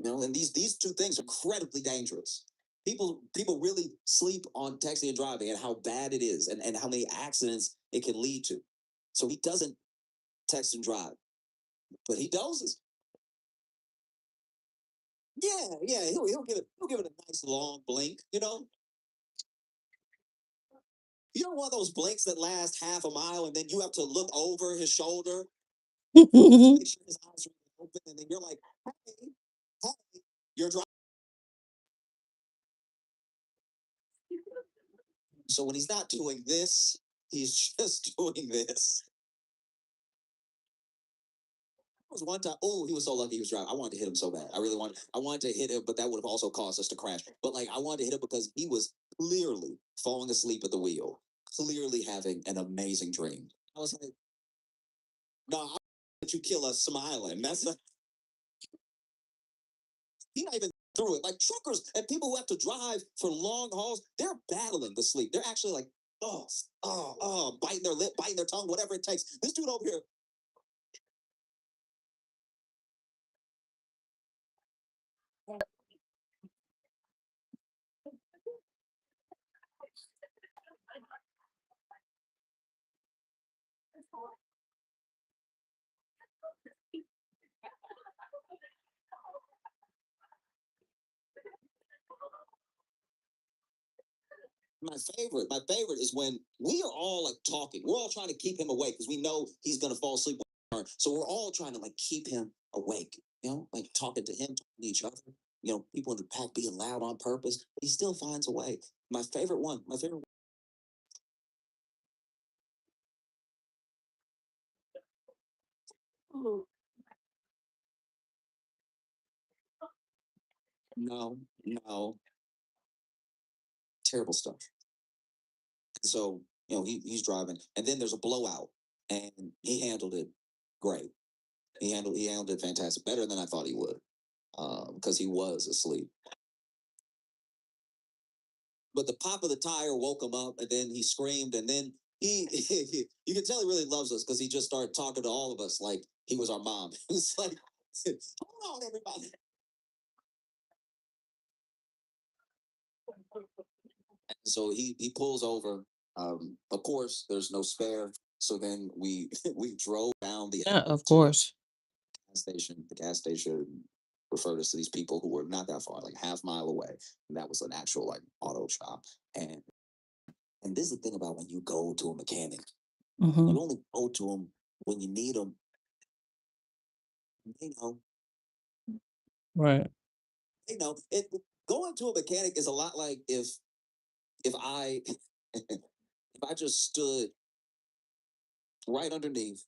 And these two things are incredibly dangerous. People really sleep on texting and driving and how bad it is and how many accidents it can lead to. So he doesn't text and drive, but he dozes. Yeah, he'll give it a nice long blink. You don't want those blinks that last half a mile and then you have to look over his shoulder to make sure his eyes are open, and then you're like, hey, you're driving. So when he's not doing this, he's just doing this. There was one time, oh, he was so lucky he was driving. I wanted to hit him so bad. I wanted to hit him, but that would have also caused us to crash. But like, I wanted to hit him because he was clearly falling asleep at the wheel, clearly having an amazing dream. I was like, no, I let you kill us smiling. That's not, he's not even through it. Like truckers and people who have to drive for long hauls, they're battling the sleep. They're actually like, biting their lip, biting their tongue, whatever it takes. This dude over here, my favorite is when we are all like talking. We're all trying to keep him awake because we know he's gonna fall asleep. So we're all trying to like keep him awake. like talking to him, talking to each other. People in the pack being loud on purpose. He still finds a way. My favorite. No, no, terrible stuff. So, he's driving, and then there's a blowout, and he handled it great. He handled it fantastic, better than I thought he would, because he was asleep. But the pop of the tire woke him up, and then he screamed, and then he you can tell he really loves us because he just started talking to all of us like he was our mom. He was like, "Hold on, everybody." So he pulls over. Of course, there's no spare. So then we we drove down the Yeah, hill of to the course. gas station. The gas station referred us to these people who were not that far, like half mile away. And that was an actual like auto shop. And this is the thing about when you go to a mechanic, Hmm. you only go to them when you need them. They know, Right. they know. Going to a mechanic is a lot like if I if I just stood right underneath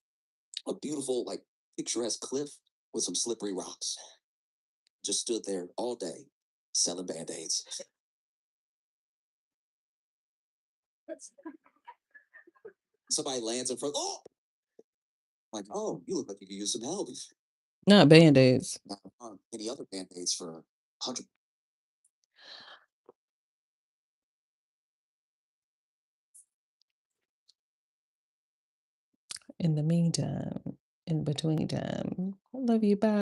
a beautiful, like picturesque cliff with some slippery rocks. Just stood there all day selling band-aids. Somebody lands in front. Oh, like, oh, you look like you could use some help. Not band-aids. Not any other band-aids for 100. In the meantime, in between time, I love you. Bye.